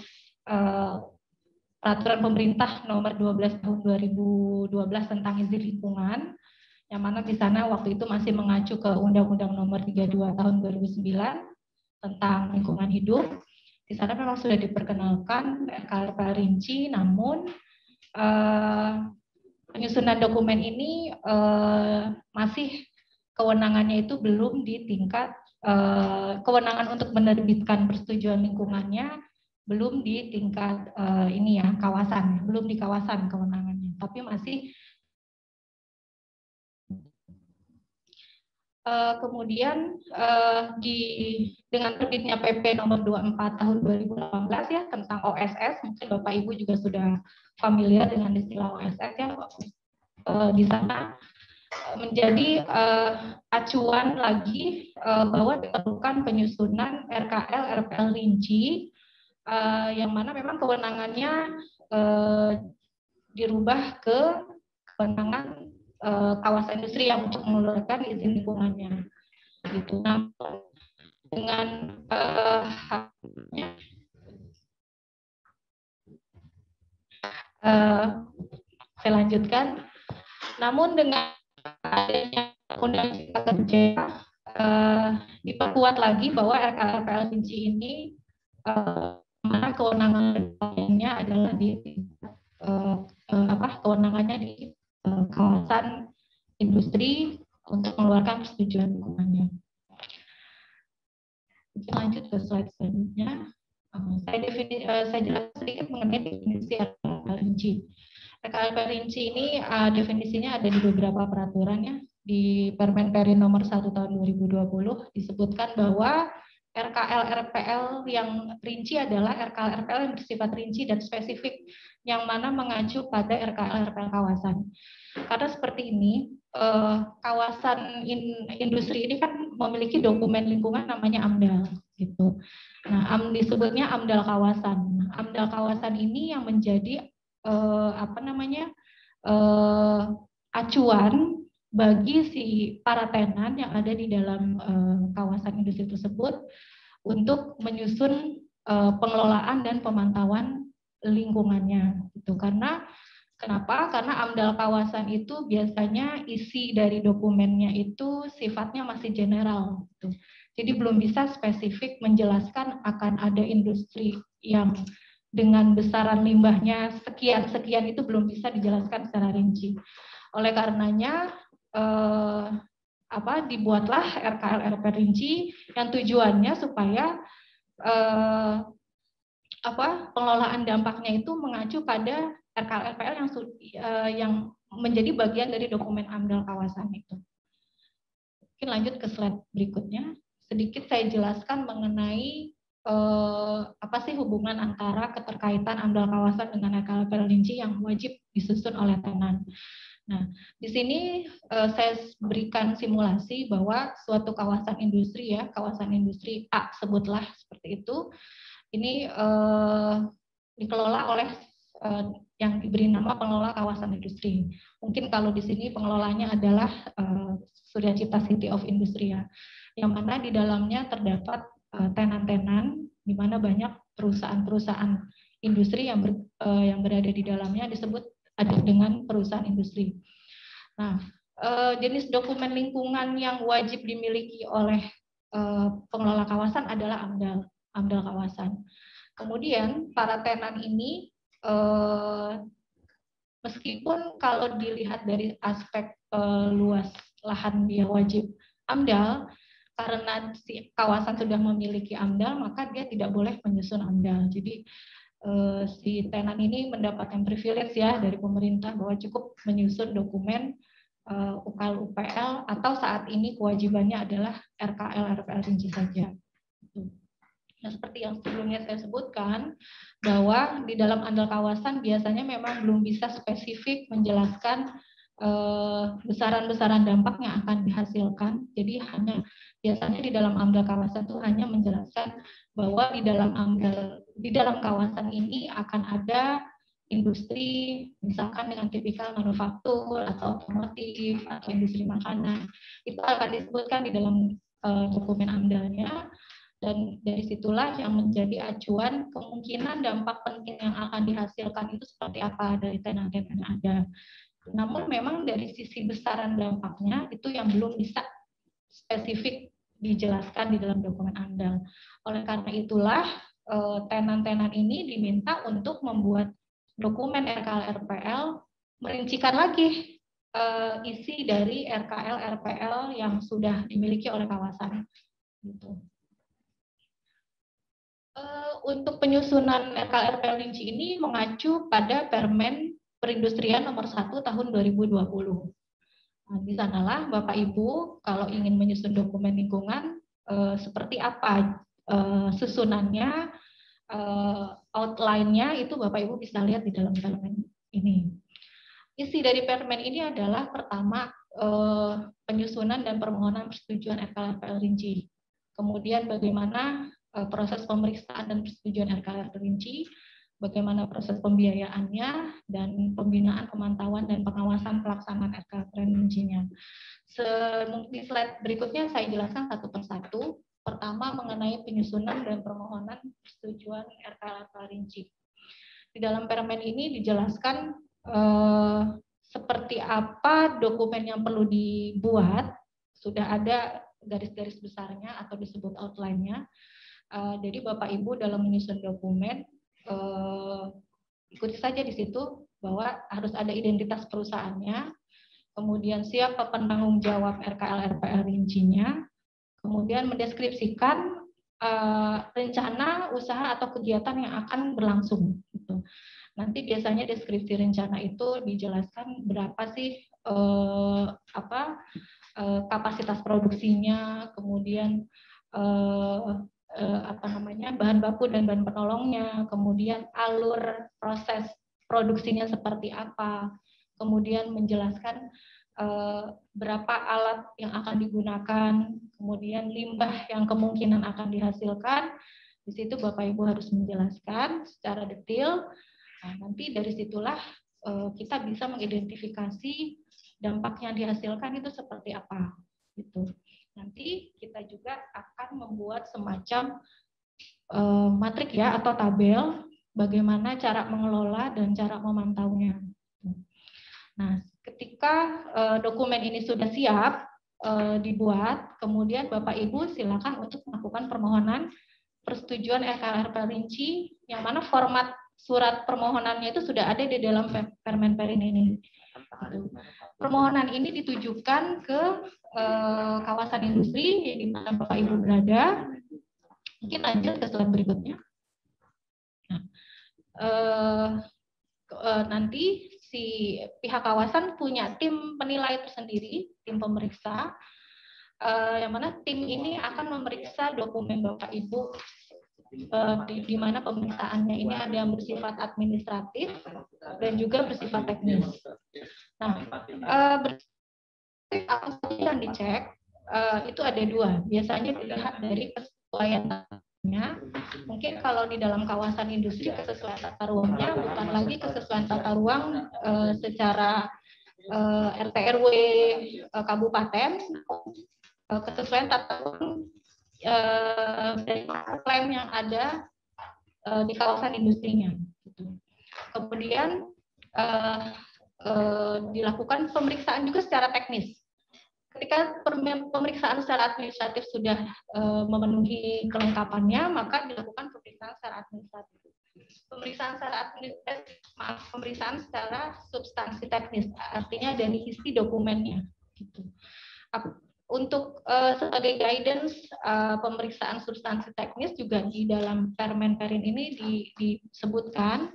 Peraturan Pemerintah Nomor 12 Tahun 2012 tentang izin lingkungan, yang mana di sana waktu itu masih mengacu ke Undang-Undang Nomor 32 Tahun 2009 tentang lingkungan hidup. Di sana memang sudah diperkenalkan RKL Rinci, namun penyusunan dokumen ini masih kewenangannya itu belum di tingkat kewenangan untuk menerbitkan persetujuan lingkungannya belum di tingkat ini ya kawasan, belum di kawasan kewenangannya, tapi masih kemudian dengan terbitnya PP nomor 24 tahun 2018 ya tentang OSS, mungkin Bapak Ibu juga sudah familiar dengan istilah OSS ya, di sana menjadi acuan lagi bahwa diperlukan penyusunan RPL Rinci, yang mana memang kewenangannya dirubah ke kewenangan kawasan industri yang untuk mengeluarkan izin lingkungannya. Gitu. Nah, dengan saya lanjutkan. Namun dengan adanya Undang-Undang Cipta Kerja diperkuat lagi bahwa RKL Rinci ini mana kewenangannya adalah di kewenangannya di kawasan industri untuk mengeluarkan persetujuan lingkungannya. Lanjut ke slide selanjutnya. Saya jelaskan sedikit mengenai definisi RKL Rinci. RKL Rinci ini definisinya ada di beberapa peraturan ya. Di Permen Peri nomor 1 tahun 2020 disebutkan bahwa RKL RPL yang rinci adalah RKL RPL yang bersifat rinci dan spesifik, yang mana mengacu pada RKL RPL kawasan. Karena seperti ini, kawasan industri ini kan memiliki dokumen lingkungan namanya AMDAL gitu. Nah, disebutnya AMDAL kawasan. AMDAL kawasan ini yang menjadi acuan bagi si para tenan yang ada di dalam kawasan industri tersebut untuk menyusun pengelolaan dan pemantauan lingkungannya. Gitu. Kenapa? Karena AMDAL kawasan itu biasanya isi dari dokumennya itu sifatnya masih general. Gitu. Jadi belum bisa spesifik menjelaskan akan ada industri yang dengan besaran limbahnya sekian itu belum bisa dijelaskan secara rinci. Oleh karenanya dibuatlah RKL RP rinci yang tujuannya supaya pengelolaan dampaknya itu mengacu pada RKL RPL yang menjadi bagian dari dokumen AMDAL kawasan itu. Mungkin lanjut ke slide berikutnya. Sedikit saya jelaskan mengenai apa sih hubungan antara keterkaitan AMDAL kawasan dengan RKL rinci yang wajib disusun oleh tenan. Nah, di sini saya berikan simulasi bahwa suatu kawasan industri ya, kawasan industri A sebutlah seperti itu, ini dikelola oleh yang diberi nama pengelola kawasan industri. Mungkin kalau di sini pengelolanya adalah Surya Cipta City of Industry ya, yang mana di dalamnya terdapat tenan-tenan, di mana banyak perusahaan-perusahaan industri yang berada di dalamnya disebut ada dengan perusahaan industri. Nah, jenis dokumen lingkungan yang wajib dimiliki oleh pengelola kawasan adalah AMDAL kawasan. Kemudian para tenan ini meskipun kalau dilihat dari aspek luas lahan dia wajib AMDAL, karena si kawasan sudah memiliki AMDAL, maka dia tidak boleh menyusun AMDAL. Jadi si tenan ini mendapatkan privilege ya dari pemerintah bahwa cukup menyusun dokumen UKL-UPL atau saat ini kewajibannya adalah RKL-RPL rinci saja. Nah, seperti yang sebelumnya saya sebutkan bahwa di dalam AMDAL kawasan biasanya memang belum bisa spesifik menjelaskan besaran-besaran dampak yang akan dihasilkan. Jadi biasanya di dalam AMDAL kawasan itu hanya menjelaskan bahwa di dalam kawasan ini akan ada industri misalkan dengan tipikal manufaktur atau otomotif atau industri makanan. Itu akan disebutkan di dalam dokumen AMDAL-nya, dan dari situlah yang menjadi acuan kemungkinan dampak penting yang akan dihasilkan itu seperti apa dari tenan-tenan yang ada. Namun memang dari sisi besaran dampaknya itu yang belum bisa spesifik dijelaskan di dalam dokumen AMDAL. Oleh karena itulah tenan-tenan ini diminta untuk membuat dokumen RKL-RPL merincikan lagi isi dari RKL-RPL yang sudah dimiliki oleh kawasan. Gitu. Untuk penyusunan RKL-RPL rinci ini mengacu pada Permen Perindustrian nomor 1 tahun 2020. Nah, di sanalah Bapak Ibu kalau ingin menyusun dokumen lingkungan seperti apa susunannya, outline-nya itu Bapak Ibu bisa lihat di dalam permen ini. Isi dari permen ini adalah pertama penyusunan dan permohonan persetujuan RKL-RPL rinci. Kemudian bagaimana proses pemeriksaan dan persetujuan RKL-RPL rinci. bagaimana proses pembiayaannya, dan pembinaan, pemantauan, dan pengawasan pelaksanaan RKLRINC-nya. Di slide berikutnya saya jelaskan satu persatu. Pertama, mengenai penyusunan dan permohonan persetujuan RKLRINC. Di dalam permen ini dijelaskan seperti apa dokumen yang perlu dibuat, sudah ada garis-garis besarnya atau disebut outline-nya. Jadi Bapak Ibu dalam menyusun dokumen, ikuti saja di situ bahwa harus ada identitas perusahaannya, kemudian siapa penanggung jawab RKLRINC-nya, kemudian mendeskripsikan rencana usaha atau kegiatan yang akan berlangsung. Gitu. Nanti biasanya deskripsi rencana itu dijelaskan berapa sih kapasitas produksinya, kemudian bahan baku dan bahan penolongnya, kemudian alur proses produksinya seperti apa, kemudian menjelaskan berapa alat yang akan digunakan, kemudian limbah yang kemungkinan akan dihasilkan. Di situ Bapak Ibu harus menjelaskan secara detail. Nah, nanti dari situlah kita bisa mengidentifikasi dampak yang dihasilkan itu seperti apa. Gitu. Nanti kita juga akan membuat semacam matrik ya atau tabel bagaimana cara mengelola dan cara memantaunya. Nah, ketika dokumen ini sudah siap dibuat, kemudian Bapak Ibu silakan untuk melakukan permohonan persetujuan RKLRINC, yang mana format surat permohonannya itu sudah ada di dalam Permen Perin ini. Permohonan ini ditujukan ke kawasan industri di mana Bapak Ibu berada. Mungkin lanjut ke slide berikutnya. Nah, nanti si pihak kawasan punya tim penilai tersendiri, tim pemeriksa, yang mana tim ini akan memeriksa dokumen Bapak Ibu, di mana pemeriksaannya ini ada yang bersifat administratif dan juga bersifat teknis. Nah, apa saja yang dicek itu ada dua. Biasanya dilihat dari kesesuaiannya. Mungkin kalau di dalam kawasan industri kesesuaian tata ruangnya bukan lagi kesesuaian tata ruang secara RT RW kabupaten, kesesuaian tata ruang dari klaim yang ada di kawasan industrinya. Kemudian dilakukan pemeriksaan juga secara teknis. Ketika pemeriksaan secara administratif sudah memenuhi kelengkapannya, maka dilakukan pemeriksaan secara administratif. Pemeriksaan secara substansi teknis, artinya dari isi dokumennya. Gitu. Untuk sebagai guidance pemeriksaan substansi teknis juga di dalam Permen Perin ini disebutkan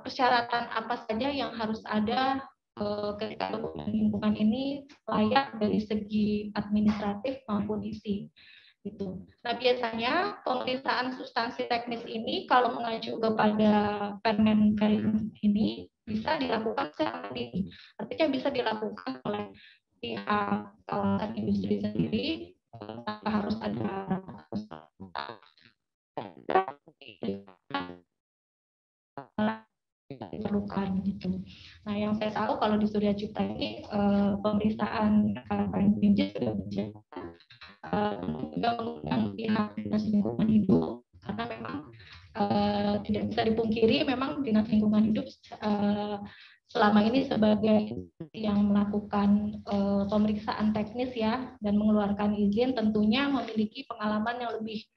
persyaratan apa saja yang harus ada ketika dokumen lingkungan ini layak dari segi administratif maupun isi. Gitu. Nah, biasanya pemeriksaan substansi teknis ini kalau mengacu kepada Permen Perin ini bisa dilakukan secara mandiri. Artinya bisa dilakukan oleh pihak kawasan industri sendiri tanpa harus ada diperlukan gitu. Nah, yang saya tahu kalau di Surya Cipta ini pemeriksaan PNJ sudah berjalan, juga mengundang pihak Dinas Lingkungan Hidup karena memang tidak bisa dipungkiri memang Dinas Lingkungan Hidup selama ini sebagai yang melakukan pemeriksaan teknis ya dan mengeluarkan izin tentunya memiliki pengalaman yang lebih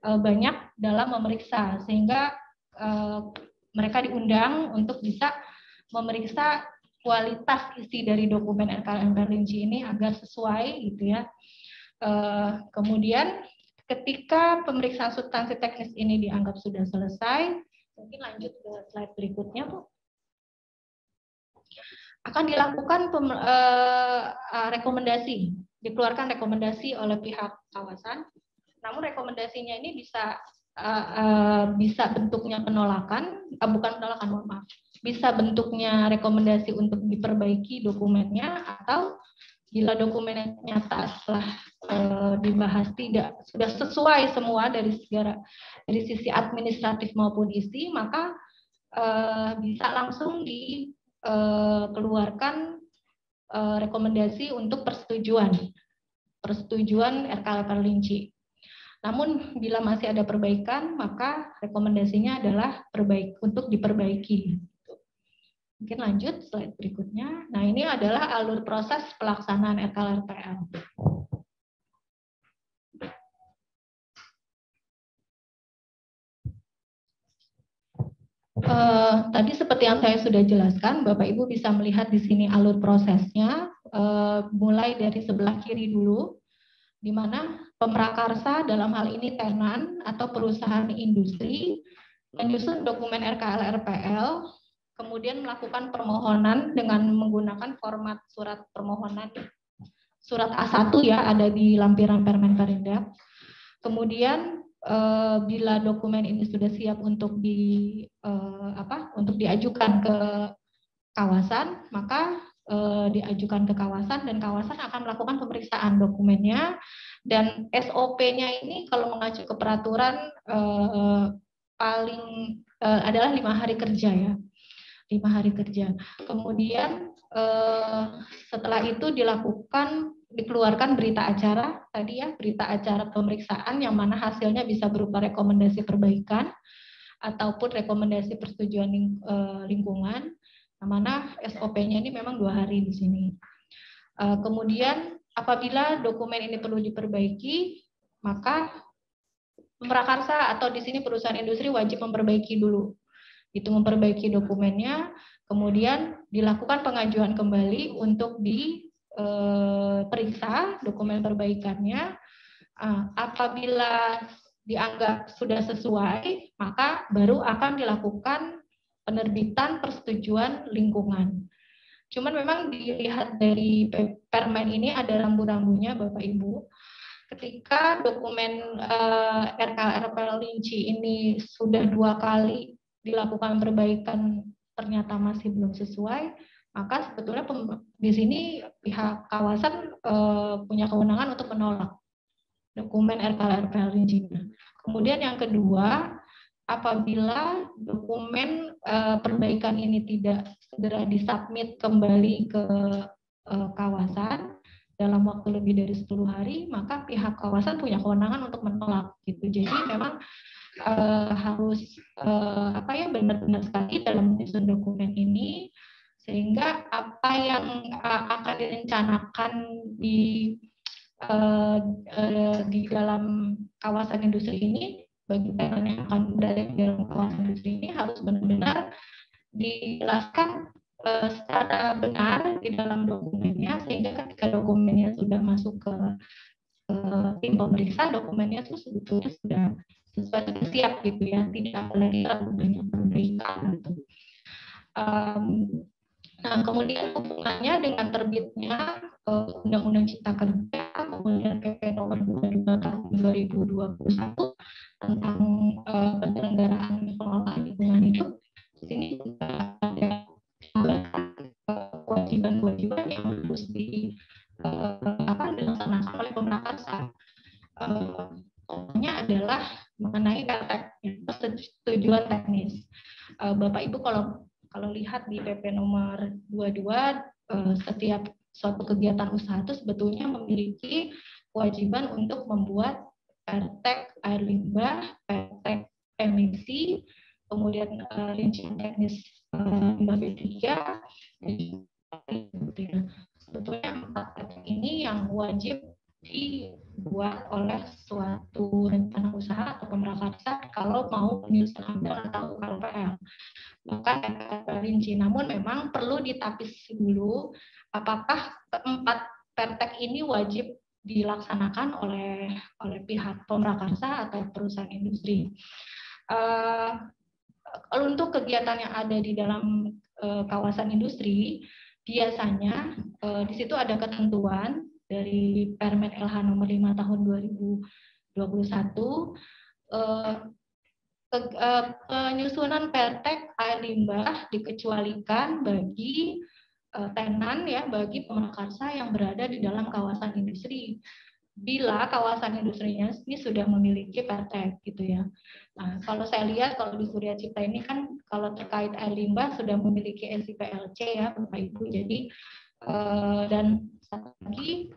banyak dalam memeriksa sehingga mereka diundang untuk bisa memeriksa kualitas isi dari dokumen RKLRINC ini agar sesuai gitu ya. Kemudian ketika pemeriksaan substansi teknis ini dianggap sudah selesai, mungkin lanjut ke slide berikutnya Bu. Akan dilakukan rekomendasi, dikeluarkan rekomendasi oleh pihak kawasan. Namun rekomendasinya ini bisa bentuknya penolakan, bukan penolakan, mohon maaf, bisa bentuknya rekomendasi untuk diperbaiki dokumennya atau bila dokumen nyata setelah dibahas sudah sesuai semua dari sisi administratif maupun isi, maka bisa langsung dikeluarkan rekomendasi untuk persetujuan RKLP Linci. Namun bila masih ada perbaikan, maka rekomendasinya adalah untuk diperbaiki. Mungkin lanjut slide berikutnya. Nah, ini adalah alur proses pelaksanaan RKLPL. Tadi seperti yang saya sudah jelaskan, Bapak Ibu bisa melihat di sini alur prosesnya, mulai dari sebelah kiri dulu, di mana pemrakarsa dalam hal ini tenan atau perusahaan industri menyusun dokumen RKL-RPL, kemudian melakukan permohonan dengan menggunakan format surat permohonan, surat A1 ya, ada di lampiran Permen Perindak. Kemudian bila dokumen ini sudah siap untuk diajukan ke kawasan, maka diajukan ke kawasan dan kawasan akan melakukan pemeriksaan dokumennya, dan SOP-nya ini kalau mengacu ke peraturan adalah 5 hari kerja ya. 5 hari kerja. Kemudian setelah itu dikeluarkan berita acara tadi ya, berita acara pemeriksaan yang mana hasilnya bisa berupa rekomendasi perbaikan ataupun rekomendasi persetujuan lingkungan, yang mana SOP-nya ini memang 2 hari di sini. Kemudian apabila dokumen ini perlu diperbaiki, maka pemrakarsa atau di sini perusahaan industri wajib memperbaiki dulu. Itu memperbaiki dokumennya, kemudian dilakukan pengajuan kembali untuk diperiksa dokumen perbaikannya. Apabila dianggap sudah sesuai, maka baru akan dilakukan penerbitan persetujuan lingkungan. Cuman memang dilihat dari permen ini ada rambu-rambunya Bapak Ibu. Ketika dokumen RKLPL Linci ini sudah 2 kali dilakukan perbaikan ternyata masih belum sesuai, maka sebetulnya di sini pihak kawasan punya kewenangan untuk menolak dokumen RKLPL Linci. Kemudian yang kedua, apabila dokumen perbaikan ini tidak segera disubmit kembali ke kawasan dalam waktu lebih dari 10 hari, maka pihak kawasan punya kewenangan untuk menolak gitu. Jadi memang harus benar-benar sekali dalam menyusun dokumen ini, sehingga apa yang akan direncanakan di dalam kawasan industri ini, bagi PLN yang akan berada di dalam kawasan industri ini harus benar-benar dijelaskan secara benar di dalam dokumennya, sehingga ketika dokumennya sudah masuk ke tim pemeriksa, dokumennya itu sebetulnya sudah siap gitu ya, tidak ada lagi terlalu banyak perbaikan gitu. Nah, kemudian hubungannya dengan terbitnya Undang-Undang Cipta Kerja, kemudian PP Nomor 22 Tahun 2021 tentang penyelenggaraan pengelolaan lingkungan hidup. Di sini juga ada kewajiban-kewajiban yang harus dilaksanakan oleh pemrakarsa. Contohnya adalah mengenai persetujuan teknis. Bapak Ibu kalau lihat di PP nomor 22, setiap suatu kegiatan usaha itu sebetulnya memiliki kewajiban untuk membuat pertek air limbah, pertek emisi, kemudian rincian teknis limbah B3. Sebetulnya 4 pertek ini yang wajib dibuat oleh suatu rencana usaha atau pemrakarsa kalau mau menyusun AMDAL atau KLPL. Maka rinci, namun memang perlu ditapis dulu apakah keempat pertek ini wajib dilaksanakan oleh pihak pemrakarsa atau perusahaan industri. Untuk kegiatan yang ada di dalam kawasan industri, biasanya di situ ada ketentuan dari Permen LH nomor 5 tahun 2021, penyusunan pertek air limbah dikecualikan bagi tenan ya bagi pemakarsa yang berada di dalam kawasan industri. Bila kawasan industrinya ini sudah memiliki pertek gitu ya. Nah, kalau saya lihat kalau di Surya Cipta ini kan kalau terkait air limbah sudah memiliki SIPLC ya Bapak Ibu. Jadi dan satu lagi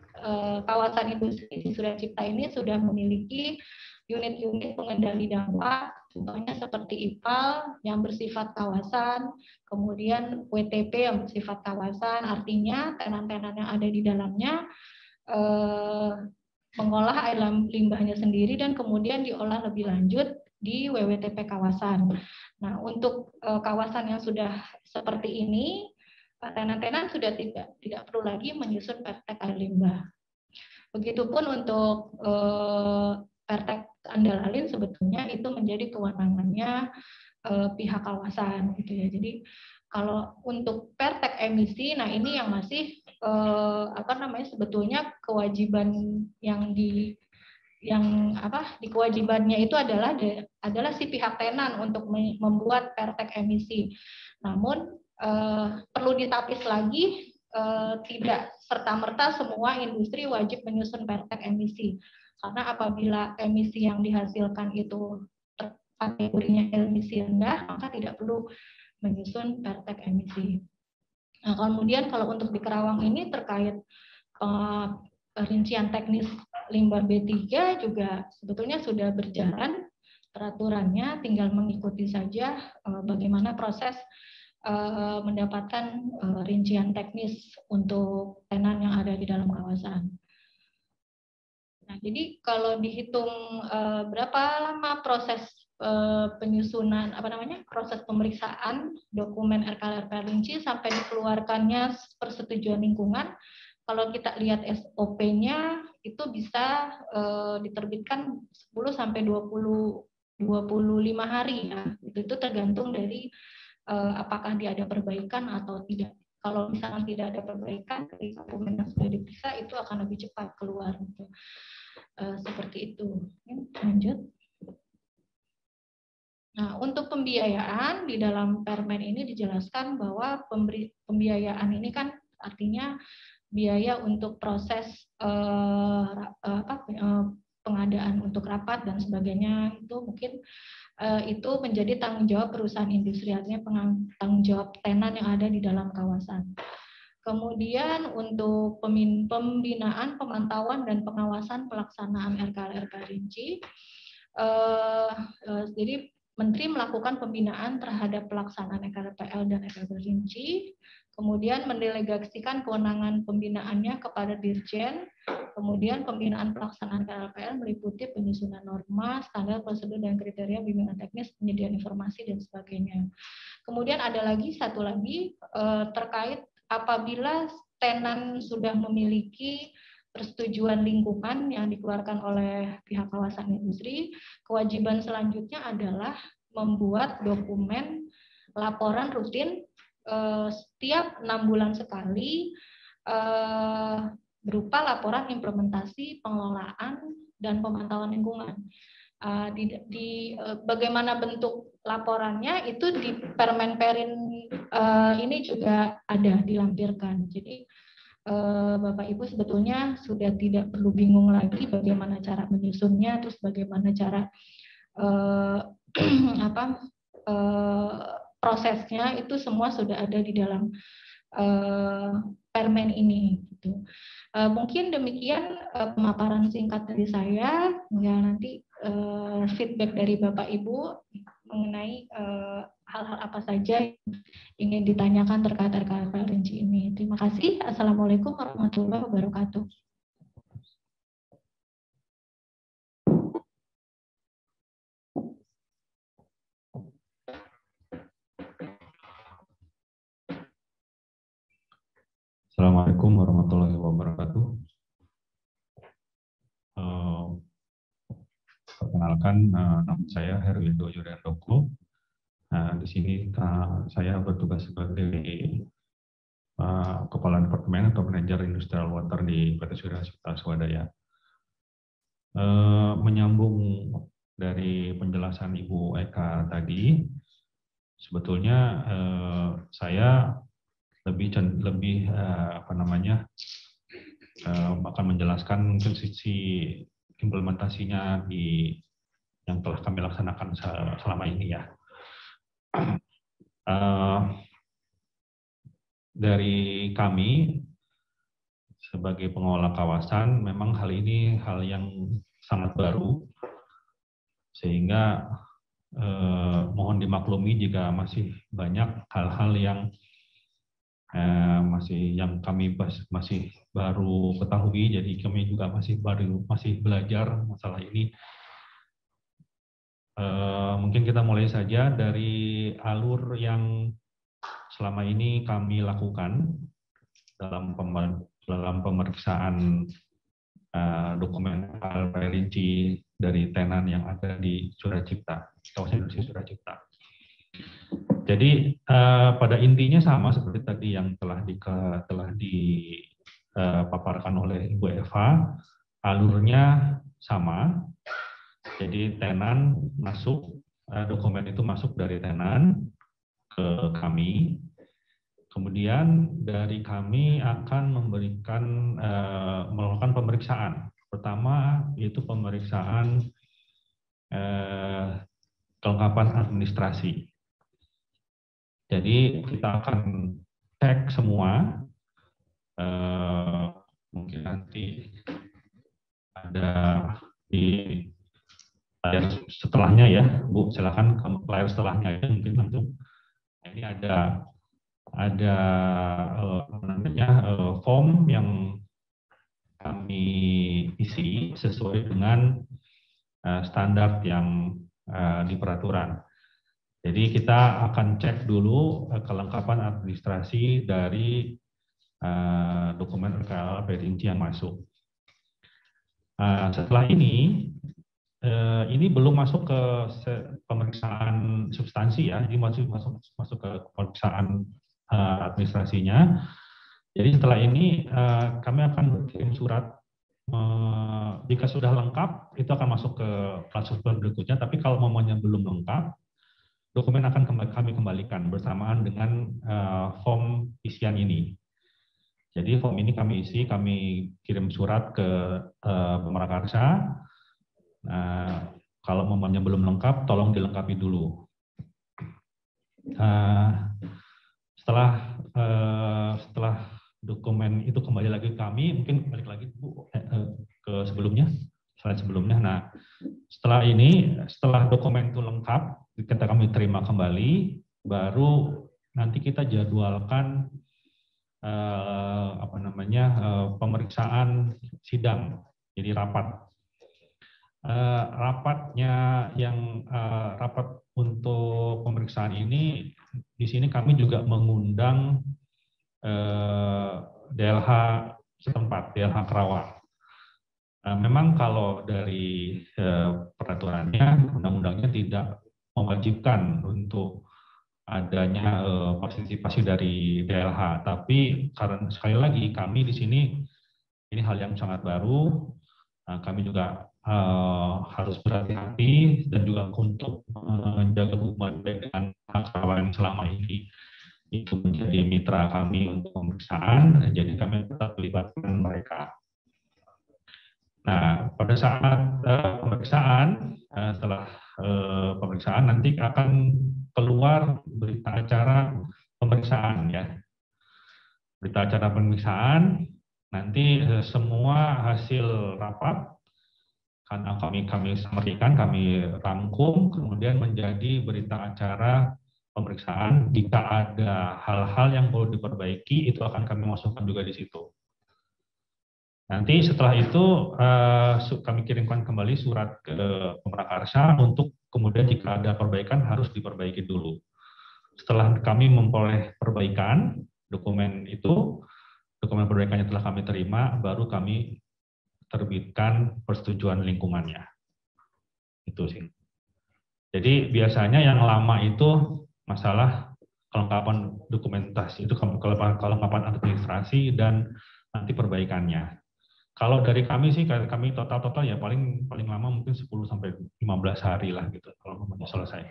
kawasan industri di Surya Cipta ini sudah memiliki unit-unit pengendali dampak, contohnya seperti IPAL yang bersifat kawasan, kemudian WTP yang bersifat kawasan, artinya tenan-tenan yang ada di dalamnya mengolah air limbahnya sendiri dan kemudian diolah lebih lanjut di WWTP kawasan. Nah, untuk kawasan yang sudah seperti ini, tenan-tenan sudah tidak perlu lagi menyusun pertek air limbah. Begitupun untuk pertek Andalalin sebetulnya itu menjadi kewenangannya pihak kawasan gitu ya. Jadi kalau untuk pertek emisi, nah ini yang masih sebetulnya kewajiban yang di kewajibannya itu adalah si pihak tenan untuk membuat pertek emisi. Namun perlu ditapis lagi, tidak serta-merta semua industri wajib menyusun pertek emisi. Karena apabila emisi yang dihasilkan itu kategorinya emisi rendah, maka tidak perlu menyusun pertek emisi. Nah, kemudian kalau untuk di Kerawang ini terkait rincian teknis limbah B3 juga sebetulnya sudah berjalan peraturannya, tinggal mengikuti saja bagaimana proses mendapatkan rincian teknis untuk tenan yang ada di dalam kawasan. Nah, jadi kalau dihitung berapa lama proses penyusunan proses pemeriksaan dokumen RKL Rinci sampai dikeluarkannya persetujuan lingkungan, kalau kita lihat SOP-nya itu bisa diterbitkan 10 sampai 25 hari ya. Itu tergantung dari apakah dia ada perbaikan atau tidak. Kalau misalnya tidak ada perbaikan dari dokumen yang sudah diperiksa itu akan lebih cepat keluar gitu. Seperti itu. Lanjut. Nah, untuk pembiayaan di dalam Permen ini dijelaskan bahwa pembiayaan ini kan artinya biaya untuk proses pengadaan untuk rapat dan sebagainya itu mungkin itu menjadi tanggung jawab perusahaan industri, artinya tanggung jawab tenan yang ada di dalam kawasan. Kemudian untuk pembinaan, pemantauan dan pengawasan pelaksanaan RKL Rinci, jadi Menteri melakukan pembinaan terhadap pelaksanaan RKL dan RKL Rinci, kemudian mendelegasikan kewenangan pembinaannya kepada Dirjen, kemudian pembinaan pelaksanaan RKL meliputi penyusunan norma, standar, prosedur, dan kriteria bimbingan teknis, penyediaan informasi, dan sebagainya. Kemudian ada lagi satu lagi terkait apabila tenan sudah memiliki persetujuan lingkungan yang dikeluarkan oleh pihak kawasan industri, kewajiban selanjutnya adalah membuat dokumen laporan rutin setiap 6 bulan sekali berupa laporan implementasi, pengelolaan, dan pemantauan lingkungan. Bagaimana bentuk laporannya itu di Permen Perin ini juga ada dilampirkan. Jadi Bapak Ibu sebetulnya sudah tidak perlu bingung lagi bagaimana cara menyusunnya, terus bagaimana cara prosesnya, itu semua sudah ada di dalam Permen ini. Gitu. Mungkin demikian pemaparan singkat dari saya. Ya, nanti feedback dari Bapak Ibu mengenai hal-hal apa saja yang ingin ditanyakan terkait RKL Rinci ini. Terima kasih. Assalamualaikum warahmatullahi wabarakatuh. Assalamualaikum warahmatullahi wabarakatuh. Perkenalkan, nama saya Herwindo Yuliandoko. Di sini saya bertugas sebagai Kepala Departemen atau Manajer Industrial Water di PT Surya Cipta Swadaya. Menyambung dari penjelasan Ibu Eka tadi, sebetulnya saya akan menjelaskan mungkin sisi implementasinya yang telah kami laksanakan selama ini ya. Dari kami sebagai pengelola kawasan, memang hal ini hal yang sangat baru, sehingga mohon dimaklumi jika masih banyak hal-hal yang kami masih baru ketahui, jadi kami juga masih belajar masalah ini. Mungkin kita mulai saja dari alur yang selama ini kami lakukan dalam pemeriksaan dokumen rinci dari tenan yang ada di Suracipta, kawasan industri Suracipta. Jadi pada intinya sama seperti tadi yang telah dipaparkan oleh Ibu Eva, alurnya sama. Jadi tenan masuk, dokumen itu masuk dari tenan ke kami. Kemudian dari kami akan melakukan pemeriksaan. Pertama yaitu pemeriksaan kelengkapan administrasi. Jadi kita akan cek semua, mungkin nanti ada di layar setelahnya ya, Bu, silakan ke layar setelahnya ya, mungkin langsung. Ini ada form yang kami isi sesuai dengan standar yang di peraturan. Jadi kita akan cek dulu kelengkapan administrasi dari dokumen RKL rinci yang masuk. Setelah ini belum masuk ke pemeriksaan substansi ya, ini masuk ke pemeriksaan administrasinya. Jadi setelah ini kami akan berkirim surat. Jika sudah lengkap, itu akan masuk ke proses berikutnya. Tapi kalau momennya belum lengkap, dokumen akan kami kembalikan bersamaan dengan form isian ini. Jadi form ini kami isi, kami kirim surat ke Pemrakarsa. Kalau momennya belum lengkap, tolong dilengkapi dulu. Setelah dokumen itu kembali lagi ke kami, mungkin balik lagi Bu ke sebelumnya, slide sebelumnya. Nah, setelah dokumen itu lengkap, kita kami terima kembali, baru nanti kita jadwalkan pemeriksaan sidang, jadi rapat. Rapat untuk pemeriksaan ini, di sini kami juga mengundang DLH setempat, DLH Kerawang. Memang kalau dari peraturannya, undang-undangnya tidak mewajibkan untuk adanya partisipasi dari DLH, tapi karena sekali lagi kami di sini ini hal yang sangat baru, kami juga harus berhati-hati dan juga untuk menjaga hubungan baik dengan kawan selama ini itu menjadi mitra kami untuk pemeriksaan, jadi kami tetap melibatkan mereka. Nah, pada saat pemeriksaan, setelah pemeriksaan nanti akan keluar berita acara pemeriksaan ya. Berita acara pemeriksaan, nanti semua hasil rapat karena kami sampaikan, kami rangkum, kemudian menjadi berita acara pemeriksaan. Jika ada hal-hal yang perlu diperbaiki, itu akan kami masukkan juga di situ. Nanti setelah itu kami kirimkan kembali surat ke Pemrakarsa untuk kemudian jika ada perbaikan harus diperbaiki dulu. Setelah kami memperoleh perbaikan dokumen itu, dokumen perbaikannya telah kami terima, baru kami terbitkan persetujuan lingkungannya. Itu sih. Jadi biasanya yang lama itu masalah kelengkapan dokumentasi, itu kelengkapan administrasi dan nanti perbaikannya. Kalau dari kami sih, kami total ya paling lama mungkin 10 sampai 15 hari lah gitu kalau mau selesai.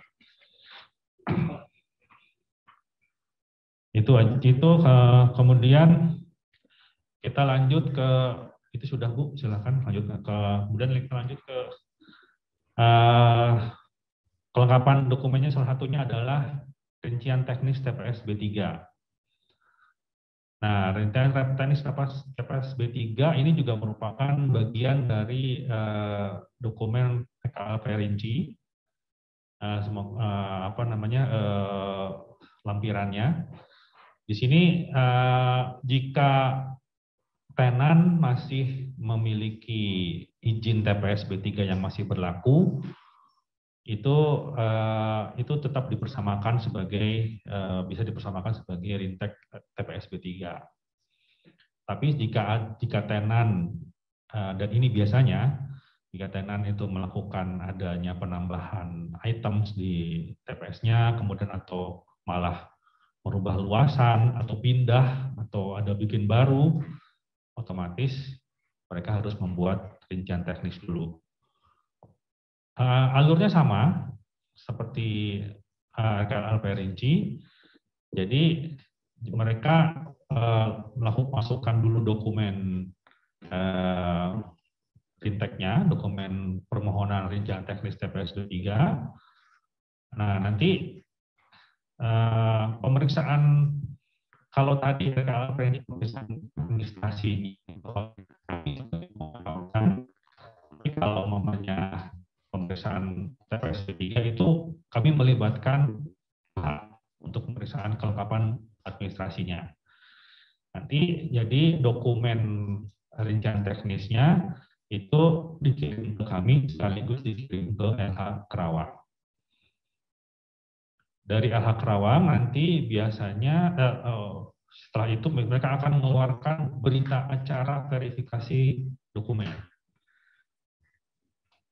Kemudian kita lanjut ke itu sudah Bu, silakan lanjut ke kemudian kita lanjut ke kelengkapan dokumennya. Salah satunya adalah rincian teknis TPS B3. Nah, rincian teknis TPS B3 ini juga merupakan bagian dari dokumen PKLP rinci, lampirannya. Di sini jika tenan masih memiliki izin TPS B3 yang masih berlaku, itu tetap dipersamakan sebagai bisa dipersamakan sebagai rintek TPS B3. Tapi jika tenan dan ini biasanya jika tenan itu melakukan adanya penambahan items di TPS-nya, kemudian atau malah merubah luasan atau pindah atau ada bikin baru, otomatis mereka harus membuat rincian teknis dulu. Alurnya sama seperti KLP rinci, jadi mereka masukkan dulu dokumen rinteknya, dokumen permohonan rincian teknis TPS 23. Nah, nanti pemeriksaan kalau tadi KLP ini pemeriksaan administrasi, tapi kalau namanya pemeriksaan TPS 3 itu kami melibatkan untuk pemeriksaan kelengkapan administrasinya. Nanti jadi dokumen rincian teknisnya itu dikirim ke kami sekaligus dikirim ke LH Kerawang. Dari LH Kerawang nanti biasanya setelah itu mereka akan mengeluarkan berita acara verifikasi dokumen.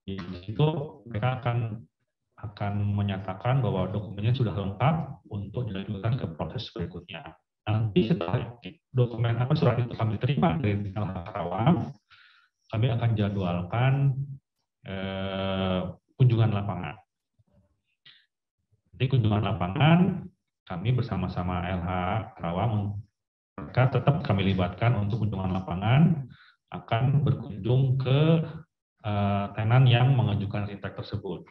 Di situ mereka akan menyatakan bahwa dokumennya sudah lengkap untuk dilanjutkan ke proses berikutnya. Nanti setelah dokumen surat itu kami terima dari LH Kerawang, kami akan jadwalkan kunjungan lapangan. Di kunjungan lapangan, kami bersama-sama LH Kerawang, mereka tetap kami libatkan untuk kunjungan lapangan, akan berkunjung ke tenan yang mengajukan rintek tersebut.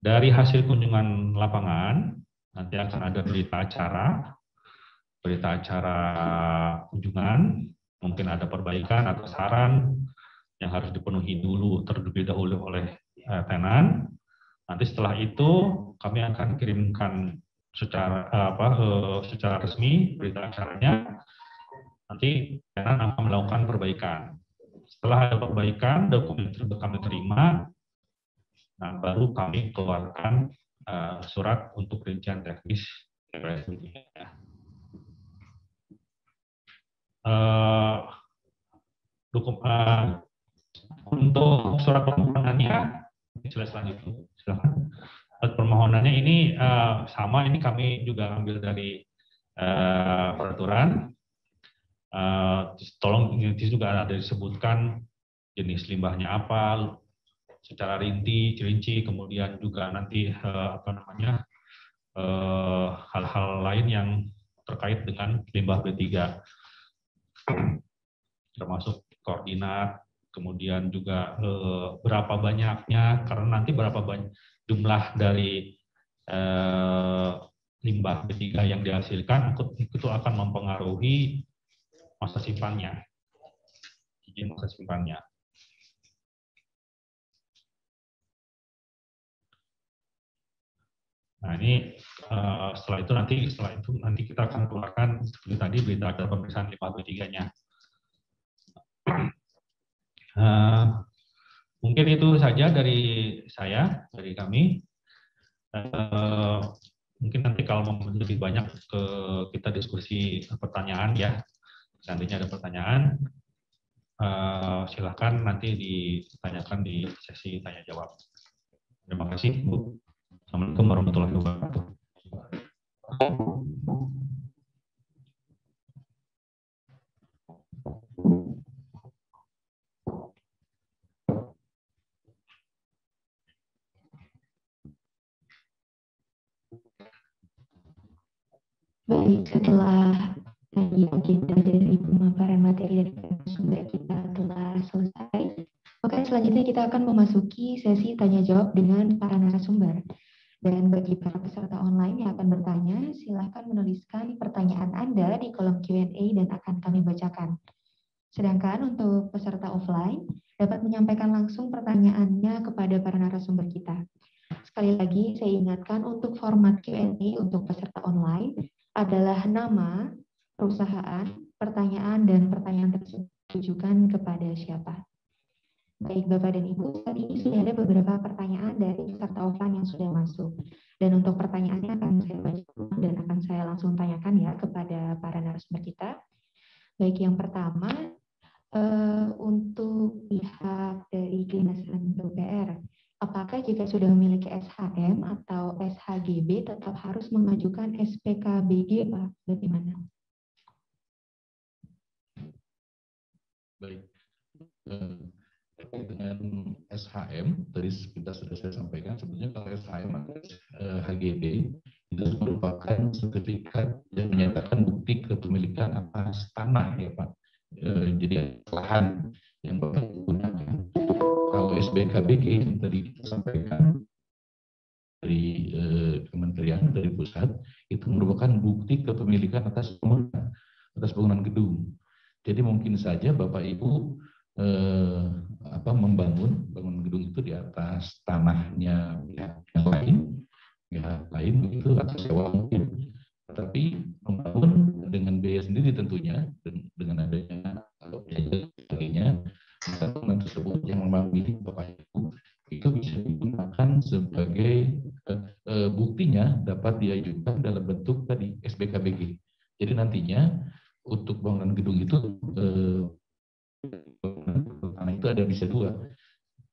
Dari hasil kunjungan lapangan, nanti akan ada berita acara kunjungan, mungkin ada perbaikan atau saran yang harus dipenuhi terlebih dahulu oleh tenan. Nanti setelah itu kami akan kirimkan secara resmi berita acaranya. Nanti tenan akan melakukan perbaikan. Setelah ada perbaikan, dokumen tersebut kami terima, nah baru kami keluarkan surat untuk rincian teknis TPS. Untuk surat permohonannya, silakan. Permohonannya ini sama, ini kami juga ambil dari peraturan. Tolong ini juga ada disebutkan jenis limbahnya apa, secara rinci, kemudian juga nanti hal-hal lain yang terkait dengan limbah B3, termasuk koordinat, kemudian juga berapa banyaknya, karena nanti berapa banyak jumlah dari limbah B3 yang dihasilkan itu akan mempengaruhi masa simpannya, izin masa simpannya. Nah ini setelah itu nanti kita akan keluarkan seperti tadi berita acara pemeriksaan limbah B3-nya. Mungkin itu saja dari kami. Mungkin nanti kalau mau lebih banyak kita diskusi pertanyaan ya. Seandainya ada pertanyaan, silakan nanti ditanyakan di sesi tanya jawab. Terima kasih, Bu. Assalamualaikum warahmatullahi wabarakatuh. Baik, setelah kajian kita dari pemaparan materi dari sumber kita telah selesai, maka selanjutnya kita akan memasuki sesi tanya jawab dengan para narasumber. Dan bagi para peserta online yang akan bertanya, silakan menuliskan pertanyaan Anda di kolom Q&A dan akan kami bacakan. Sedangkan untuk peserta offline dapat menyampaikan langsung pertanyaannya kepada para narasumber kita. Sekali lagi saya ingatkan untuk format Q&A untuk peserta online adalah nama, perusahaan, pertanyaan, dan pertanyaan tersebut ditujukan kepada siapa. Baik Bapak dan Ibu, saat ini sudah ada beberapa pertanyaan dari peserta offline yang sudah masuk. Dan untuk pertanyaannya akan saya baca dan akan saya langsung tanyakan ya kepada para narasumber kita. Baik, yang pertama, untuk pihak dari Kedinasan PUPR, apakah jika sudah memiliki SHM atau SHGB tetap harus mengajukan SPKBG, Pak? Bagaimana? Baik. Dengan SHM, tadi kita sudah saya sampaikan, sebetulnya kalau SHM atau HGB itu merupakan sertifikat yang menyatakan bukti kepemilikan atas tanah ya Pak. Jadi lahan yang Bapak gunakan. Kalau SBKBG yang tadi kita sampaikan dari kementerian, dari pusat, itu merupakan bukti kepemilikan atas bangunan gedung. Jadi mungkin saja Bapak Ibu membangun gedung itu di atas tanahnya yang lain begitu atau sewa mungkin. Tetapi membangun dengan biaya sendiri tentunya, dengan adanya biaya sebagainya, bangunan tersebut yang memiliki Bapak Ibu itu bisa digunakan sebagai buktinya dapat diajukan dalam bentuk tadi SBKBG. Jadi nantinya untuk bangunan gedung itu tanah itu ada bisa dua,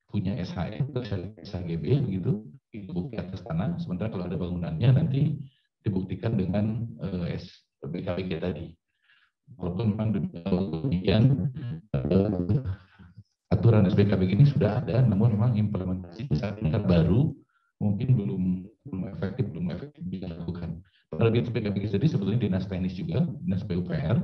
punya SHM atau SHGB begitu, itu bukti atas tanah. Sementara kalau ada bangunannya nanti dibuktikan dengan SBKBG tadi. Walaupun memang demikian aturan SBKBG ini sudah ada, namun memang implementasi saat ini baru, mungkin belum efektif dilakukan. Terlebih SBKBG tadi sebetulnya dinas teknis juga, dinas PUPR.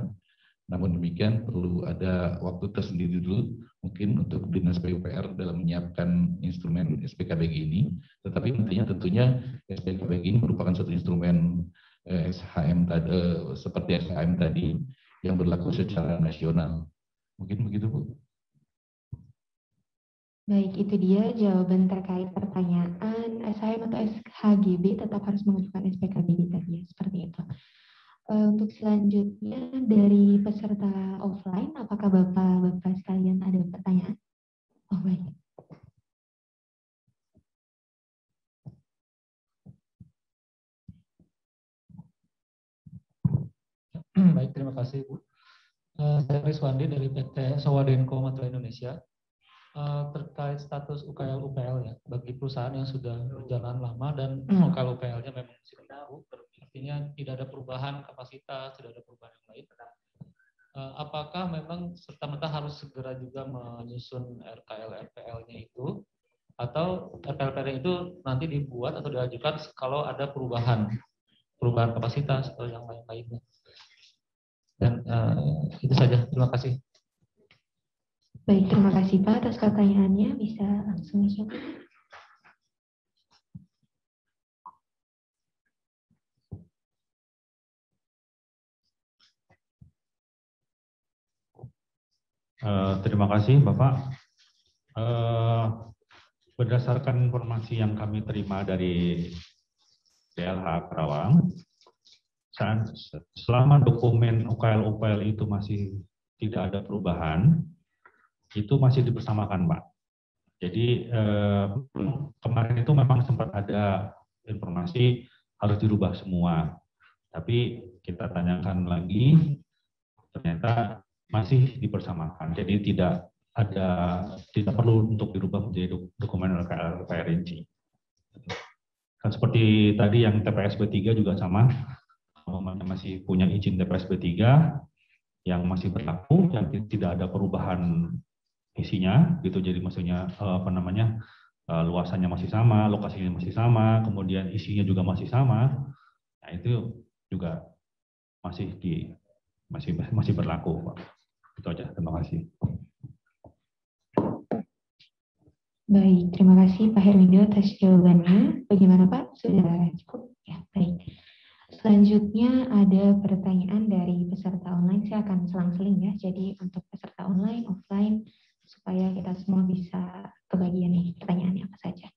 Namun demikian perlu ada waktu tersendiri dulu mungkin untuk dinas PUPR dalam menyiapkan instrumen SPKBG ini. Tetapi nantinya tentunya SPKBG ini merupakan suatu instrumen SHM tadi, seperti SHM tadi yang berlaku secara nasional. Mungkin begitu Bu. Baik, itu dia jawaban terkait pertanyaan SHM atau SHGB tetap harus mengajukan SPKBG tadi ya, seperti itu. Untuk selanjutnya dari peserta offline, apakah Bapak sekalian ada pertanyaan? Oh baik. Baik, terima kasih Bu. Saya Riswandi dari PT Sawadenko Matra Indonesia. Terkait status UKL-UPL ya, bagi perusahaan yang sudah berjalan lama dan UKL-UPL-nya memang masih baru, artinya tidak ada perubahan kapasitas, tidak ada perubahan yang lain. Apakah memang serta-merta harus segera juga menyusun RKL-RPL-nya itu, atau RKL-RPL itu nanti dibuat atau diajukan kalau ada perubahan kapasitas atau yang lain-lainnya? Dan itu saja, terima kasih. Baik, terima kasih Pak atas pertanyaannya. Bisa langsung masuk. Terima kasih Bapak. Berdasarkan informasi yang kami terima dari DLH Karawang, selama dokumen UKL-UPL itu masih tidak ada perubahan, itu masih dibersamakan Pak. Jadi kemarin itu memang sempat ada informasi harus dirubah semua, tapi kita tanyakan lagi, ternyata masih dipersamakan. Jadi tidak perlu untuk dirubah menjadi dokumen LKR rinci. Dan seperti tadi yang TPS B3 juga sama, masih punya izin TPS B3 yang masih berlaku, yang tidak ada perubahan isinya, gitu. Jadi maksudnya luasannya masih sama, lokasinya masih sama, kemudian isinya juga masih sama. Nah itu juga masih berlaku, Pak. Itu aja. Terima kasih. Baik, terima kasih Pak Herwindo atas jawabannya. Bagaimana Pak? Sudah cukup? Ya, baik. Selanjutnya ada pertanyaan dari peserta online. Saya akan selang-seling ya. Jadi untuk peserta online, offline, supaya kita semua bisa kebagian nih pertanyaannya apa saja.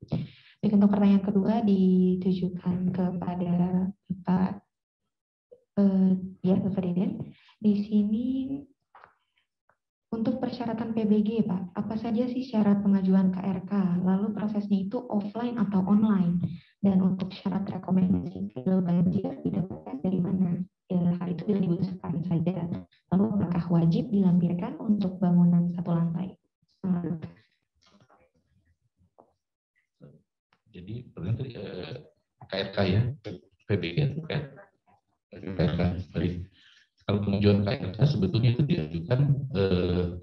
Baik, untuk pertanyaan kedua ditujukan kepada Pak Bapak Deden. Di sini untuk persyaratan PBG, Pak, apa saja sih syarat pengajuan KRK? Lalu prosesnya itu offline atau online? Dan untuk syarat rekomendasi kecil banjir didapatkan dari mana? Hal itu bila dibutuhkan saja. Lalu apakah wajib dilampirkan untuk bangunan satu lantai? Jadi KRK ya, PBG itu KRK. Baik. Kalau pengajuan KRK sebetulnya itu diajukan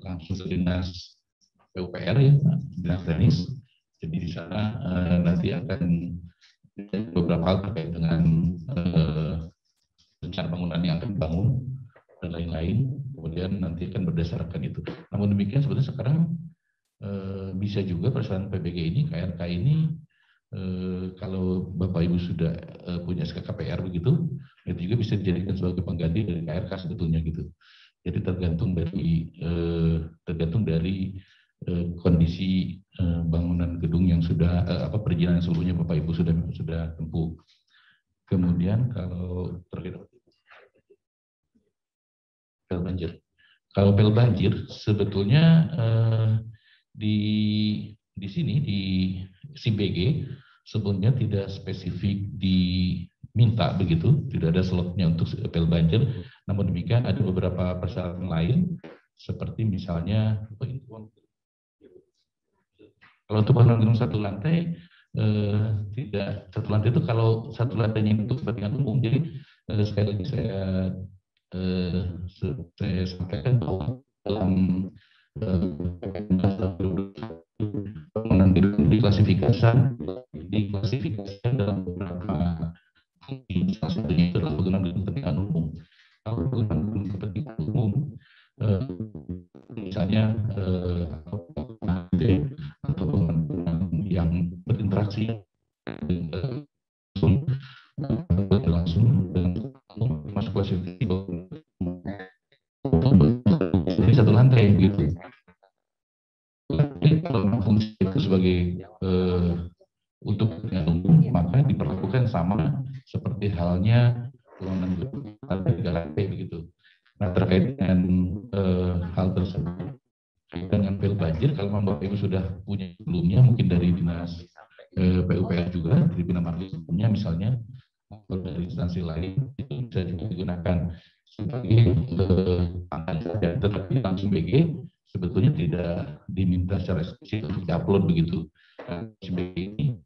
langsung ke dinas PUPR ya, dinas teknis. Jadi di sana nanti akan beberapa hal terkait dengan rencana bangunan yang akan dibangun dan lain-lain. Kemudian nanti akan berdasarkan itu. Namun demikian sebetulnya sekarang bisa juga persoalan PBG ini, KRK ini, kalau Bapak Ibu sudah punya SKKPR begitu, itu juga bisa dijadikan sebagai pengganti dari KRK sebetulnya gitu. Jadi tergantung dari kondisi bangunan gedung yang sudah perizinan seluruhnya Bapak Ibu sudah tempuh. Kemudian kalau terkait pel banjir, kalau pel banjir sebetulnya di sini di SIBG sebetulnya tidak spesifik diminta begitu, tidak ada slotnya untuk pel banjir. Namun demikian ada beberapa persyaratan lain seperti misalnya kalau untuk bangunan gedung satu lantai tidak satu lantai itu, kalau satu lantainya untuk kepentingan umum. Jadi sekali lagi saya sampaikan bahwa dalam bangunan gedung diklasifikasikan dalam beberapa fungsi. Salah satunya itu adalah bangunan gedung kepentingan umum. Kalau bangunan gedung kepentingan umum, misalnya atau bangunan yang berinteraksi langsung masuk klasifikasi jadi satu lantai gitu. Jadi kalau fungsi itu sebagai untuk kepentingan umum, maka diperlakukan sama seperti halnya bangunan lantai begitu. Nah, terkait dengan hal tersebut, dengan pel banjir, kalau Bapak Ibu sudah punya sebelumnya, mungkin dari dinas PUPR juga, dari Bina Marga sebelumnya misalnya, atau dari instansi lain, itu bisa juga digunakan sebagai tangan saja. Tetapi langsung BG sebetulnya tidak diminta secara eksplisit untuk diupload begitu. BG ini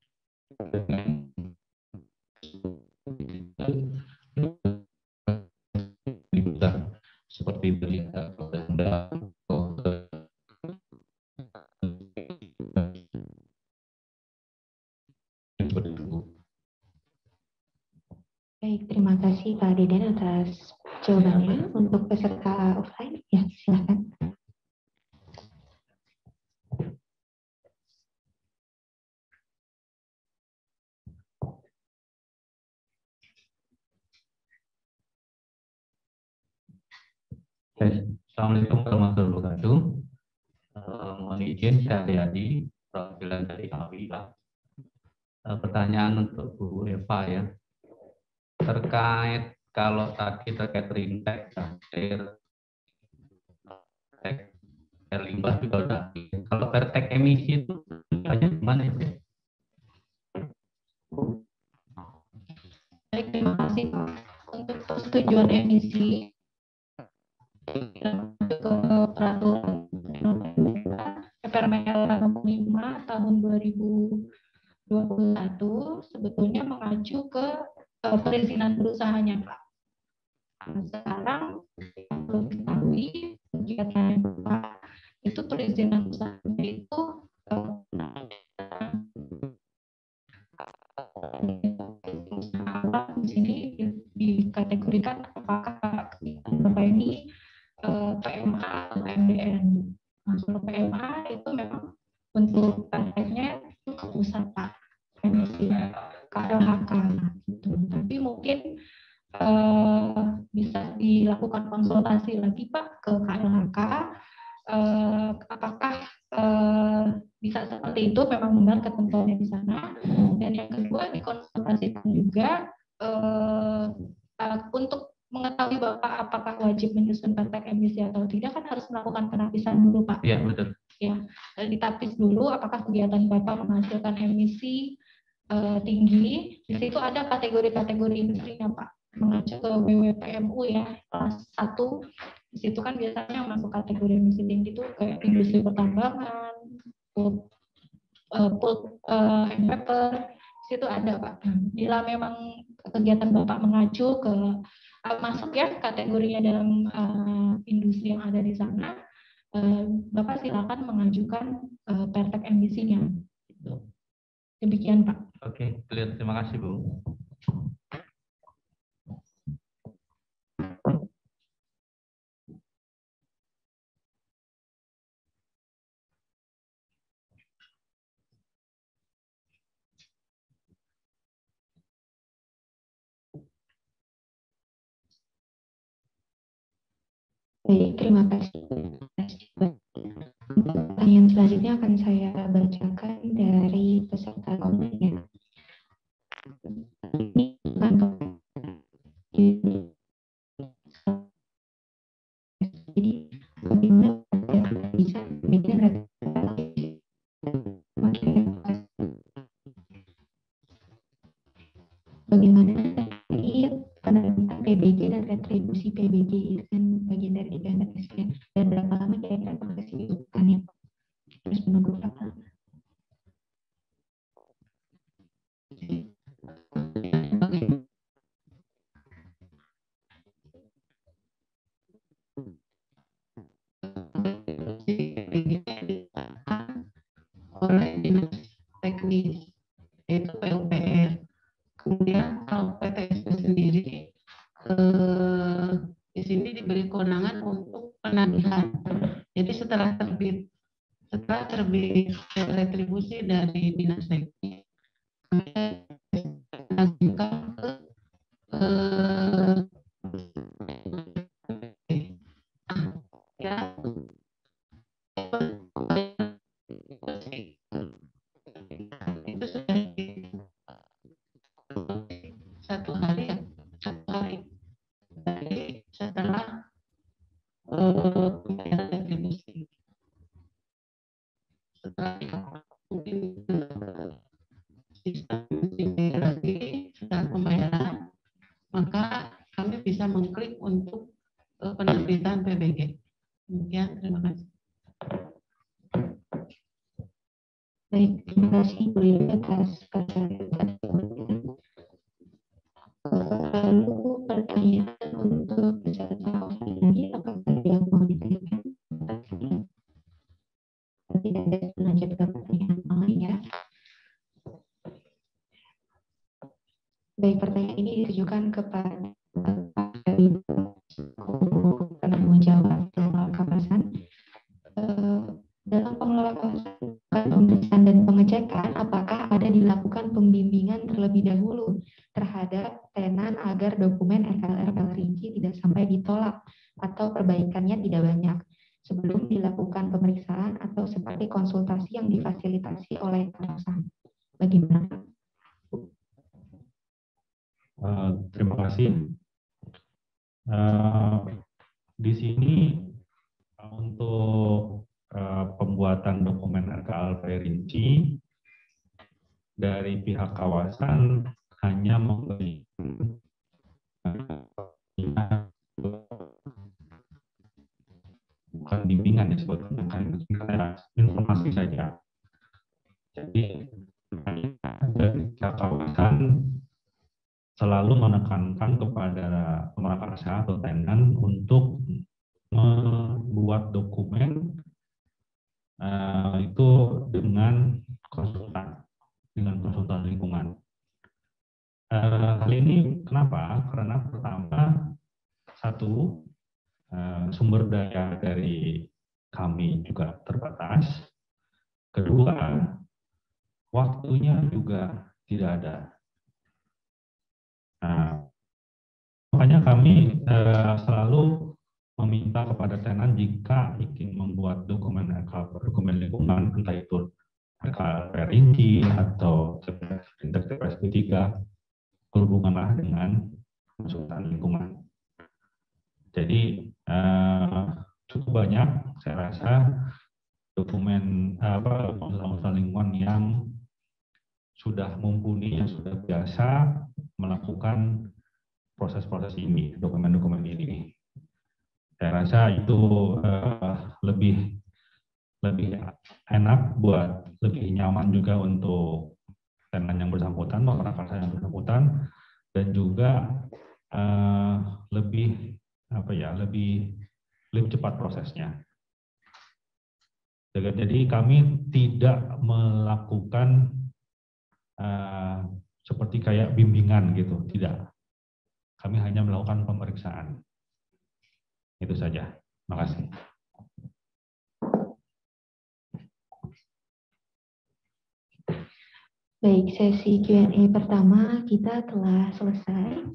diminta seperti dari undang-undang. Baik, terima kasih Pak Deden atas jawabannya. Untuk peserta offline, ya silakan. Assalamualaikum warahmatullahi wabarakatuh. Mohon izin saya Riyadi, perwakilan dari AWI. Pertanyaan untuk Bu Eva ya. Terkait kalau tadi terkait rintek, air limbah juga udah. Kalau pertek emisi itu hanya gimana ya? Baik, terima kasih Pak. Untuk persetujuan emisi ke peraturan Permenel nomor 5 tahun 2021 sebetulnya mengacu ke perizinan berusahanya Pak. Sekarang perlu diketahui kegiatan Pak itu perizinan usahanya itu di sini dikategorikan apakah ini PMA atau PMDN. Nah, kalau PMA itu memang untuk prakteknya itu ke pusat Pak, emisi KLHK gitu. Tapi mungkin bisa dilakukan konsultasi lagi Pak ke KLHK, apakah bisa seperti itu, memang benar ketentuannya di sana. Dan yang kedua dikonsultasikan juga untuk mengetahui Bapak apakah wajib menyusun praktek emisi atau tidak, kan harus melakukan penapisan dulu Pak. Iya betul. Ya, ditapis dulu apakah kegiatan Bapak menghasilkan emisi tinggi. Di situ ada kategori-kategori industrinya Pak, mengacu ke WWPMU ya, kelas 1. Di situ kan biasanya yang masuk kategori emisi tinggi itu kayak industri pertambangan, pulp and paper, di situ ada Pak. Bila memang kegiatan Bapak mengacu ke masuk ya kategorinya dalam industri yang ada di sana, Bapak silakan mengajukan pertek emisinya. Demikian Pak. Oke, clear. Terima kasih Bu. Baik, terima kasih. Pertanyaan selanjutnya akan saya bacakan dari peserta kontennya. Ini jadi bagaimana bisa bikin bagaimana penerimaan PBG dan retribusi PBG itu kan bagian dari IPN SPN, dan berapa lama kira-kira proses dilakukannya, terus menunggu berapa lama? Oleh dinas teknis yaitu PUPR. Kemudian kalau PTSP sendiri di sini diberi kewenangan untuk penagihan. Jadi setelah terbit retribusi dari dinas teknis, mengajukan ke ya itu sudah satu hari setelah pembayaran retribusi. Setelah mungkin sistem lagi setelah pembayaran, maka kami bisa mengklik untuk penerbitan PBG. Demikian, terima kasih. Baik, terima kasih Bu Lili atas pertanyaan. Lalu pertanyaan untuk peserta offline lagi, apakah ada yang mau ditanyakan? Tidak ada, lanjut ke pertanyaan online ya. Baik, pertanyaan ini ditujukan kepada penanggung jawab pengelola kawasan. Dalam pengelola kawasan, pemeriksaan dan pengecekan, apakah ada dilakukan pembimbingan terlebih dahulu terhadap tenan agar dokumen RKL rinci tidak sampai ditolak atau perbaikannya tidak banyak sebelum dilakukan pemeriksaan atau seperti konsultasi yang difasilitasi oleh atasan? Bagaimana? Terima kasih. Di sini untuk pembuatan dokumen RKLP rinci dari pihak kawasan hanya memberi bukan bimbingan ya sebetulnya, informasi saja. Jadi dari pihak kawasan selalu menekankan kepada pemerakarsa atau tenan untuk membuat dokumen itu dengan konsultan lingkungan. Hal ini kenapa? Karena pertama, satu, sumber daya dari kami juga terbatas. Kedua, waktunya juga tidak ada. Nah, makanya kami selalu meminta kepada tenan jika ingin membuat dokumen lingkungan, entah itu perinci atau TPS 3, berhubunganlah dengan konsultan lingkungan. Jadi cukup banyak saya rasa dokumen konsultan lingkungan yang sudah mumpuni, yang sudah biasa melakukan proses-proses ini, dokumen-dokumen ini. Saya rasa itu lebih enak lebih nyaman juga untuk tenan yang bersangkutan, masyarakat yang bersangkutan, dan juga lebih cepat prosesnya. Jadi kami tidak melakukan seperti kayak bimbingan gitu, tidak. Kami hanya melakukan pemeriksaan. Itu saja. Terima kasih. Baik, sesi Q&A pertama kita telah selesai.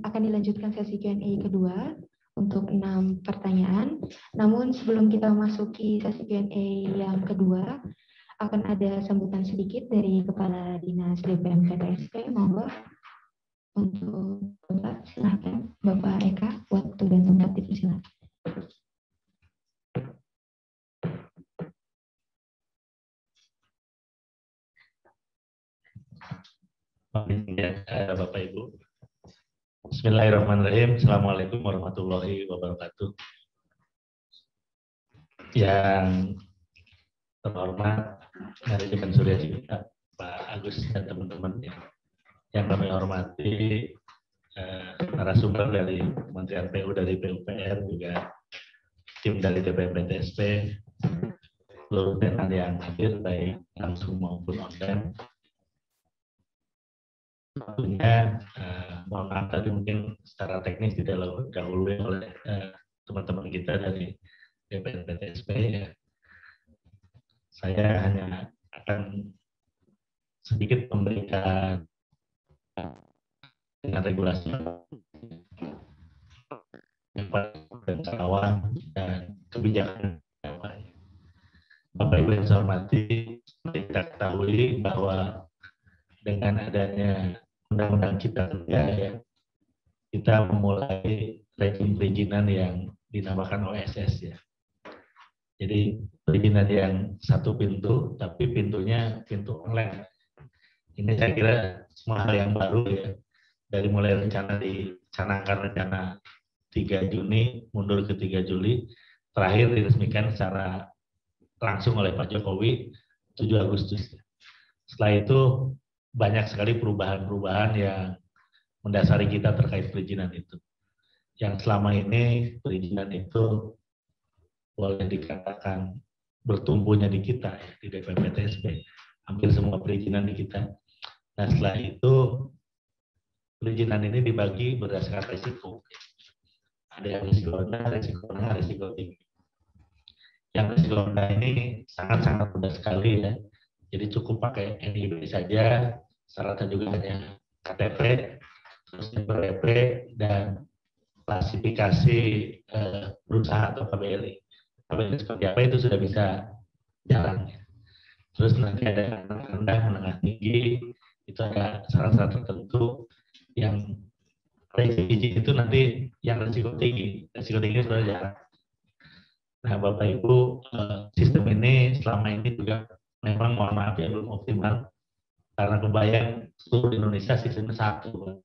Akan dilanjutkan sesi Q&A kedua untuk 6 pertanyaan. Namun sebelum kita memasuki sesi Q&A yang kedua, akan ada sambutan sedikit dari Kepala Dinas DPM PTSP. Monggo untuk Bapak, silakan Bapak Eka, waktu dan tempat dipersilakan. Bapak Ibu. Bismillahirrahmanirrahim. Assalamualaikum warahmatullahi wabarakatuh. Yang terhormat Manajemen Surya Cipta, Pak Agus dan teman-teman yang kami hormati, narasumber dari Kementerian PU, dari PUPR, juga tim dari DPM PTSP, seluruh tenan yang hadir baik langsung maupun online. Tentunya mohon maaf tadi mungkin secara teknis tidak didahului oleh teman-teman kita dari DPM PTSP. Ya. Saya hanya akan sedikit memberikan dengan regulasi yang pada kawan dan kebijakan Bapak Ibu yang saya hormati, kita ketahui bahwa dengan adanya Undang-Undang Cipta Kerja, ya, kita memulai rejim perizinan yang dinamakan OSS, ya. Jadi perizinan yang satu pintu, tapi pintunya pintu online. Ini saya kira semua hal yang baru, ya. Dari mulai dicanangkan rencana 3 Juni mundur ke 3 Juli, terakhir diresmikan secara langsung oleh Pak Jokowi 7 Agustus. Setelah itu banyak sekali perubahan-perubahan yang mendasari kita terkait perizinan itu. Yang selama ini perizinan itu boleh dikatakan bertumbuhnya di kita, ya, di DPM PTSP. Hampir semua perizinan di kita. Nah setelah itu perizinan ini dibagi berdasarkan risiko. Ada yang risiko rendah, risiko rendah, risiko tinggi. Yang risiko rendah ini sangat-sangat mudah sekali, ya. Jadi cukup pakai NIB saja, syaratnya juga hanya KTP, terus NPWP, dan klasifikasi perusahaan atau KBLI. KBLI seperti apa itu sudah bisa jalan. Terus nanti ada rendah, menengah, tinggi, itu ada syarat-syarat tertentu yang risiko itu nanti yang risiko tinggi sudah jalan. Nah Bapak Ibu, sistem ini selama ini juga memang mohon maaf ya belum optimal karena kebayang seluruh Indonesia sistemnya satu,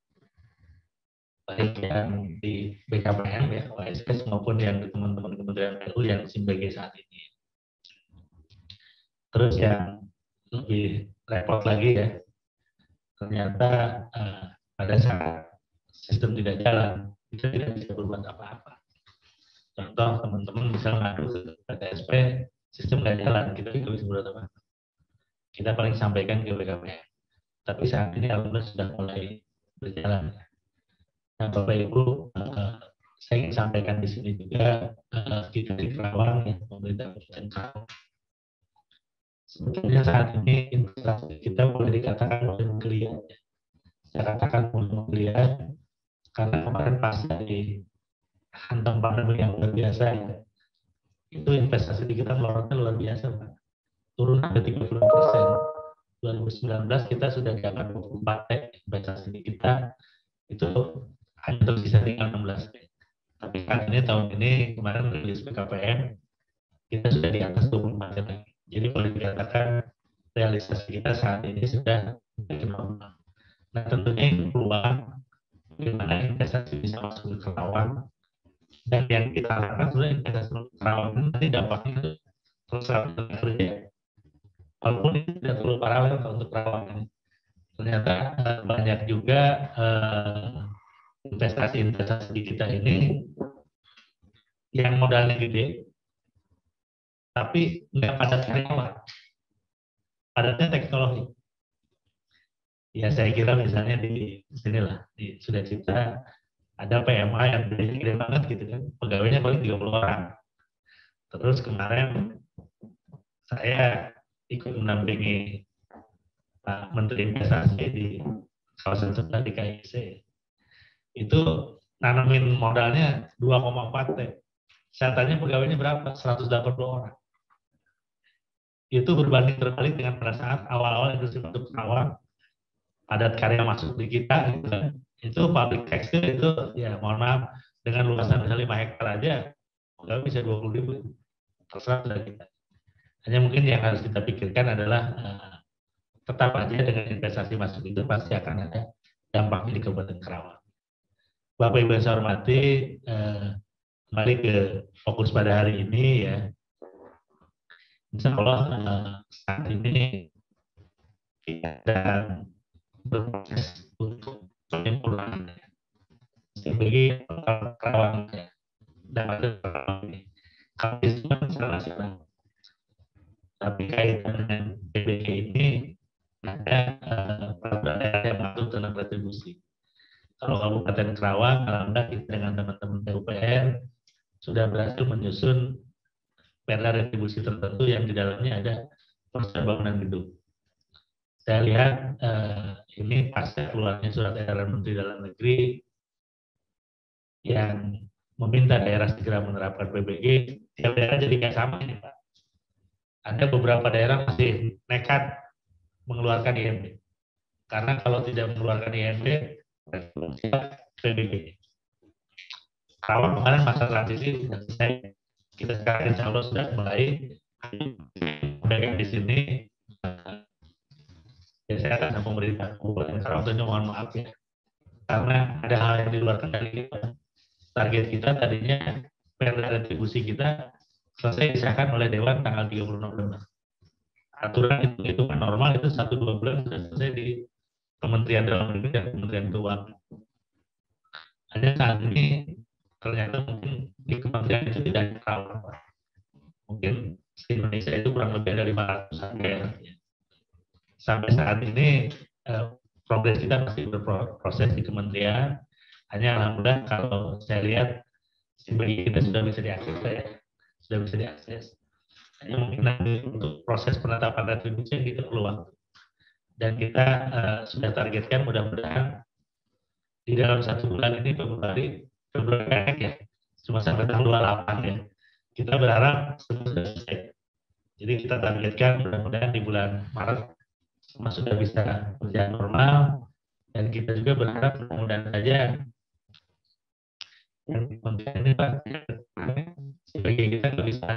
baik yang di BKPM ya OSS maupun yang di teman-teman Kementerian PU yang SIMBG saat ini. Terus yang lebih repot lagi ya, ternyata pada saat sistem tidak jalan kita tidak bisa berbuat apa-apa. Contoh teman-teman bisa ngadu ke PTSP, sistem tidak jalan, kita tidak bisa berbuat apa-apa. Kita paling sampaikan ke BKPM. Tapi saat ini alhamdulillah sudah mulai berjalan. Nah Bapak Ibu, saya ingin sampaikan di sini juga kita di Kerawang ya, pemerintah Kabupaten Kerawang. Sebetulnya saat ini investasi kita boleh dikatakan mulai menggeliat. Saya katakan mulai menggeliat karena kemarin pas dari hantam pandemi yang luar biasa ya, itu investasi di kita melorotnya luar biasa, Pak. Turun sampai 30%. 2019 kita sudah di angka 24 investasi di kita, itu hanya tersisa tinggal 16 Tapi kan ini tahun ini kemarin rilis BKPM kita sudah di atas 24 lagi. Jadi boleh dikatakan realisasi kita saat ini sudah normal. Nah tentunya ini peluang bagaimana investasi bisa masuk ke Kerawang, dan yang kita harapkan sebenarnya investasi ke Kerawang nanti dampaknya terserah kerja. Walaupun ini tidak terlalu paralel untuk Kerawang ini. Ternyata banyak juga investasi-investasi di kita ini yang modalnya gede, tapi nggak padat karyawan, padatnya teknologi. Ya saya kira misalnya di sinilah di Sudacipta ada PMA yang gede banget gitu kan, pegawainya paling 30 orang. Terus kemarin saya ikut mendampingi Pak Menteri Investasi di kawasan Sunda di KIC. Itu nanamin modalnya 2,4 T. Saya tanya pegawainya berapa? 180 orang. Itu berbanding terbalik dengan pada saat awal-awal industri masuk Kerawang, padat karya masuk di kita, gitu. Itu pabrik tekstil itu, ya mohon maaf, dengan luasan misalnya 5 hektar aja, pegawai bisa 20.000. Terserah sudah kita. Hanya mungkin yang harus kita pikirkan adalah tetap aja dengan investasi masuk itu pasti akan ada dampaknya di Kabupaten Kerawang. Bapak Ibu yang saya hormati, kembali ke fokus pada hari ini ya. Insya Allah saat ini kita sedang berproses untuk penyempurnaan bagi Kerawang dan Kerawang ini. Kami semua secara nasional. Tapi kaitan dengan PBG ini ada peraturan daerah yang mengatur tentang retribusi. Kalau Kabupaten Kerawang, alhamdulillah kita dengan teman-teman PUPR sudah berhasil menyusun perda retribusi tertentu yang di dalamnya ada proses bangunan gedung. Saya lihat ini pasca keluarnya surat edaran Menteri Dalam Negeri yang meminta daerah segera menerapkan PBG. Tiap daerah jadi nggak sama ini, Pak. Ada beberapa daerah masih nekat mengeluarkan IMB. Karena kalau tidak mengeluarkan IMB, PBG. Kalau kemarin masa transisi sudah selesai, kita sekarang insya Allah sudah mulai PBG di sini. Ya saya akan pemerintah Kabupaten Kerawang tentunya mohon maaf ya, karena ada hal yang di luar kendali kita. Target kita tadinya perda retribusi kita selesai disahkan oleh Dewan tanggal 30 November. Aturan itu normal itu 1-2 bulan sudah selesai di Kementerian Dalam Negeri dan Kementerian Keuangan. Hanya saat ini ternyata mungkin di kementerian itu tidak Kerawang. Mungkin di Indonesia itu kurang lebih ada 500 daerah. Sampai saat ini progres kita masih berproses di kementerian. Hanya alhamdulillah kalau saya lihat bagi kita sudah bisa diakses ya. Sudah bisa diakses. Hanya mungkin nanti untuk proses penetapan retribusi kita perlu waktu. Dan kita sudah targetkan mudah-mudahan di dalam 1 bulan ini Februari ya, cuma sampai tanggal 28 ya. Kita berharap semua sudah selesai. Jadi kita targetkan mudah-mudahan di bulan Maret semua sudah bisa berjalan normal, dan kita juga berharap mudah-mudahan saja yang kementerian ini Pak, sebagai kita nggak bisa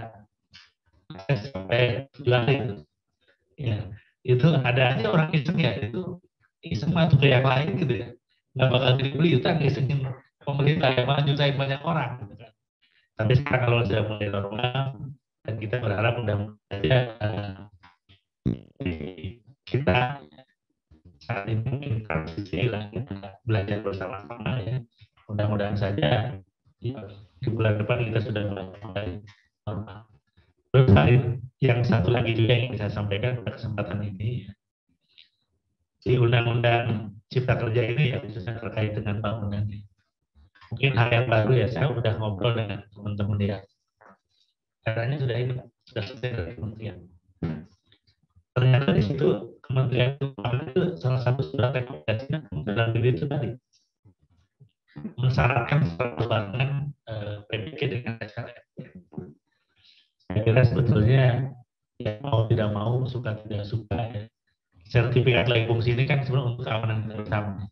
sampai Juli itu. Ya, itu ada aja orang iseng ya, itu iseng masuk ke yang lain gitu ya, nggak bakal dibeli utang isengin pemerintah yang malah nyusahin banyak orang gitu kan. Tapi sekarang kalau sudah mulai normal dan kita berharap mudah-mudahan saja kita saat ini mungkin transisi lah, kita belajar bersama-sama ya. Mudah-mudahan saja di bulan depan kita sudah mulai normal. Terus yang satu lagi juga yang saya sampaikan pada kesempatan ini, di Undang-Undang Cipta Kerja ini yang khususnya terkait dengan bangunan. mungkin hal yang baru ya, saya udah ngobrol dengan teman-teman ya. Katanya sudah selesai dari kementerian. Ternyata di situ Kementerian Keuangan itu salah satu surat rekomendasinya dalam diri itu tadi mensyaratkan perbankan PBG dengan SKRM. Saya kira sebetulnya ya mau tidak mau, suka tidak suka ya, sertifikat layak fungsi ini kan sebenarnya untuk keamanan bersama.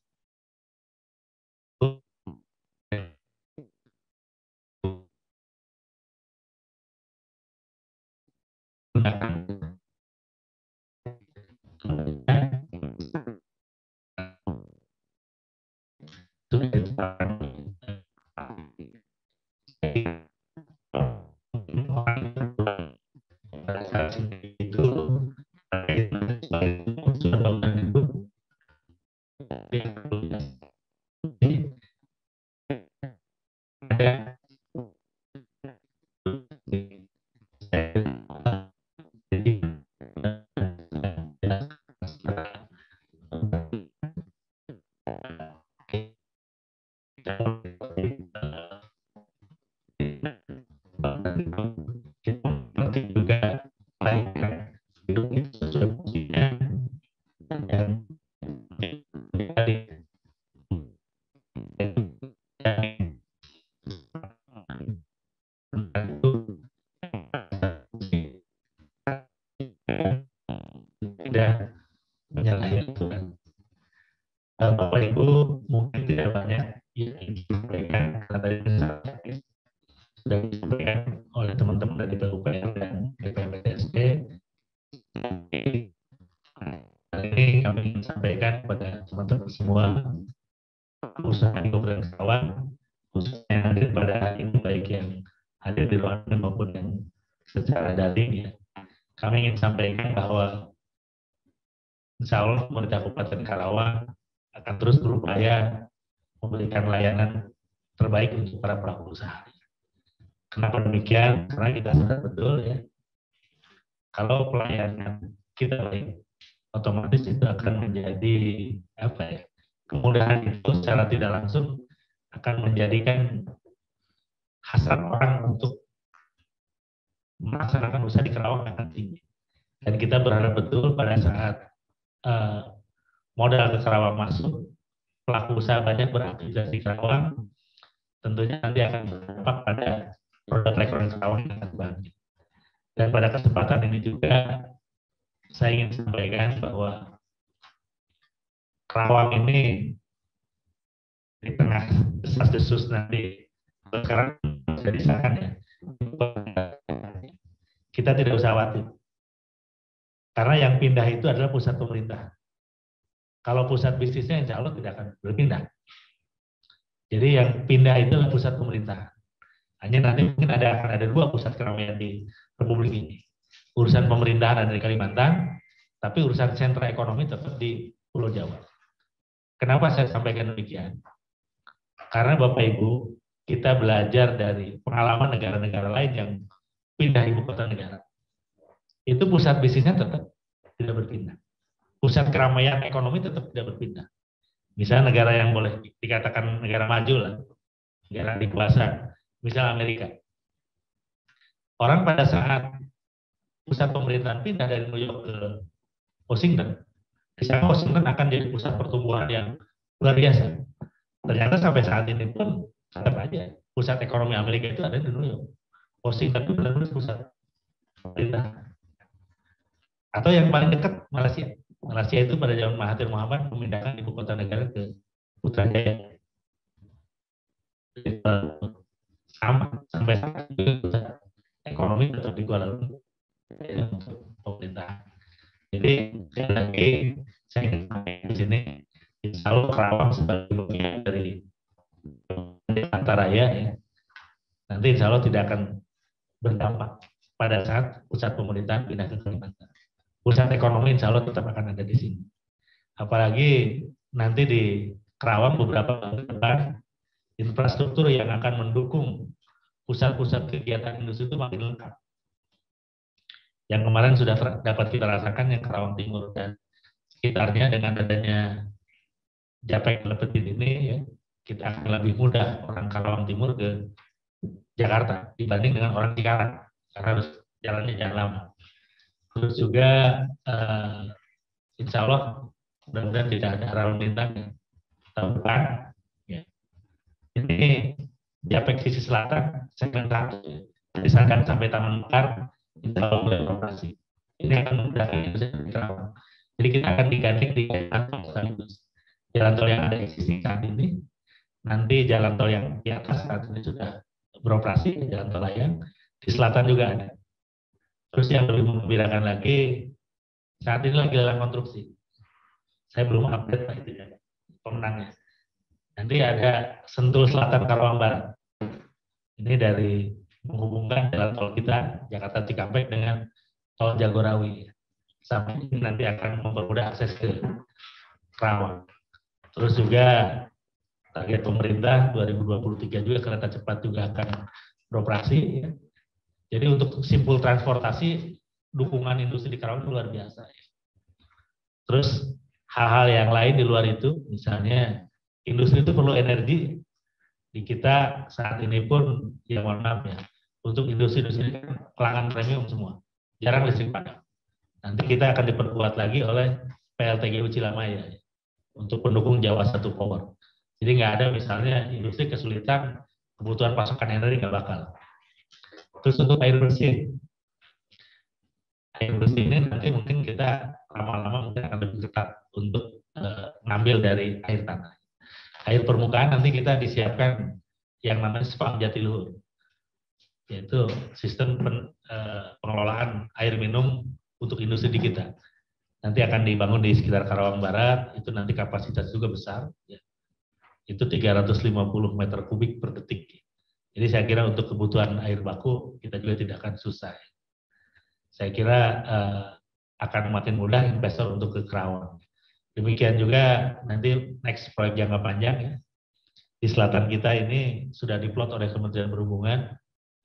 Bapak Ibu mungkin tidak banyak yang disampaikan karena tadi sudah disampaikan oleh teman-teman dari PUPR dan BPMPTSD. Ini kami ingin sampaikan kepada teman-teman semua usaha lingkup dan kawan, khususnya yang hadir pada hari ini, baik yang hadir di ruangan maupun yang secara daring ya. Kami ingin sampaikan bahwa insya Allah pemerintah Kabupaten Karawang akan terus berupaya memberikan layanan terbaik untuk para pelaku usaha. Kenapa demikian? Karena kita sadar betul ya, kalau pelayanan kita baik, otomatis itu akan menjadi apa ya? Kemudahan itu secara tidak langsung akan menjadikan hasrat orang untuk melaksanakan usaha di Karawang akan tinggi. Dan kita berharap betul pada saat modal ke Karawang masuk, pelaku usaha banyak beraktivitas di Karawang, tentunya nanti akan berdampak pada produk perekonomian Karawang yang akan bangkit. Dan pada kesempatan ini juga saya ingin sampaikan bahwa Karawang ini di tengah desas-desus nanti sekarang sudah disahkan ya, kita tidak usah khawatir. Karena yang pindah itu adalah pusat pemerintah. Kalau pusat bisnisnya insya Allah tidak akan berpindah. Jadi yang pindah itu adalah pusat pemerintah. Hanya nanti mungkin akan ada dua pusat keramaian di Republik ini. Urusan pemerintahan ada di Kalimantan, tapi urusan sentra ekonomi tetap di Pulau Jawa. Kenapa saya sampaikan demikian? Karena Bapak Ibu, kita belajar dari pengalaman negara-negara lain yang pindah ibu kota negara. Itu pusat bisnisnya tetap tidak berpindah. Pusat keramaian ekonomi tetap tidak berpindah. Misalnya negara yang boleh dikatakan negara maju lah, negara dikuasa, misalnya Amerika. Orang pada saat pusat pemerintahan pindah dari New York ke Washington, misalnya Washington akan jadi pusat pertumbuhan yang luar biasa. Ternyata sampai saat ini pun tetap aja pusat ekonomi Amerika itu ada di New York. Washington itu benar-benar pusat pemerintahan. Atau yang paling dekat Malaysia. Malaysia itu pada zaman Mahathir Mohamad memindahkan ibu kota negara ke Putrajaya. Sama sampai saat ini ekonomi tetap di Kuala Lumpur untuk pemerintahan. Jadi sekali lagi saya ingin sampaikan di sini, insya Allah Karawang sebagai bagian dari Antaraya ya, nanti insya Allah tidak akan berdampak pada saat pusat pemerintahan pindah ke Kalimantan. Pusat ekonomi insya Allah tetap akan ada di sini. Apalagi nanti di Karawang beberapa tahun ke depan, infrastruktur yang akan mendukung pusat-pusat kegiatan industri itu makin lengkap. Yang kemarin sudah dapat kita rasakan yang Karawang Timur dan sekitarnya dengan adanya Japek Lepetin ini, ya, kita akan lebih mudah orang Karawang Timur ke Jakarta dibanding dengan orang Cikarang karena harus jalannya jangan lama. Terus juga insya Allah mudah-mudahan tidak ada rawan lintang yang tahun depan. Ya. Ini di aspek sisi selatan segmen 1 misalkan sampai Taman Mekar insya Allah mulai operasi. Ini akan memudahkan industri di Karawang. Jadi kita akan digandeng di jalan tol yang ada existing saat ini. Nanti jalan tol yang di atas saat ini sudah beroperasi, jalan tol layang. Di selatan juga ada. Terus yang lebih membirakan lagi, saat ini lagi dalam konstruksi. Saya belum update Pak itu ya, pemenangnya. Nanti ada Sentul Selatan Karawang Barat. Ini dari menghubungkan jalan tol kita Jakarta Cikampek dengan tol Jagorawi. Sampai ini nanti akan mempermudah akses ke Karawang. Terus juga target pemerintah 2023 juga kereta cepat juga akan beroperasi. Ya. Jadi untuk simpul transportasi, dukungan industri di Karawang itu luar biasa. Ya. Terus hal-hal yang lain di luar itu, misalnya industri itu perlu energi. Di kita saat ini pun, ya mohon maaf ya, untuk industri-industri kan pelanggan premium semua. Jarang listrik padam. Nanti kita akan diperkuat lagi oleh PLTGU Cilamaya ya, untuk pendukung Jawa 1 Power. Jadi nggak ada misalnya industri kesulitan kebutuhan pasokan energi nggak bakal. Terus untuk air bersih ini nanti mungkin kita lama-lama mungkin akan lebih ketat untuk ngambil dari air tanah. Air permukaan nanti kita disiapkan yang namanya SPAM Jatiluhur, yaitu sistem pengelolaan air minum untuk industri di kita. Nanti akan dibangun di sekitar Karawang Barat, itu nanti kapasitas juga besar, ya. Itu 350 meter kubik per detik. Jadi saya kira untuk kebutuhan air baku kita juga tidak akan susah. Saya kira akan makin mudah investor untuk ke Karawang. Demikian juga nanti next proyek jangka panjang ya. Di selatan kita ini sudah diplot oleh Kementerian Perhubungan.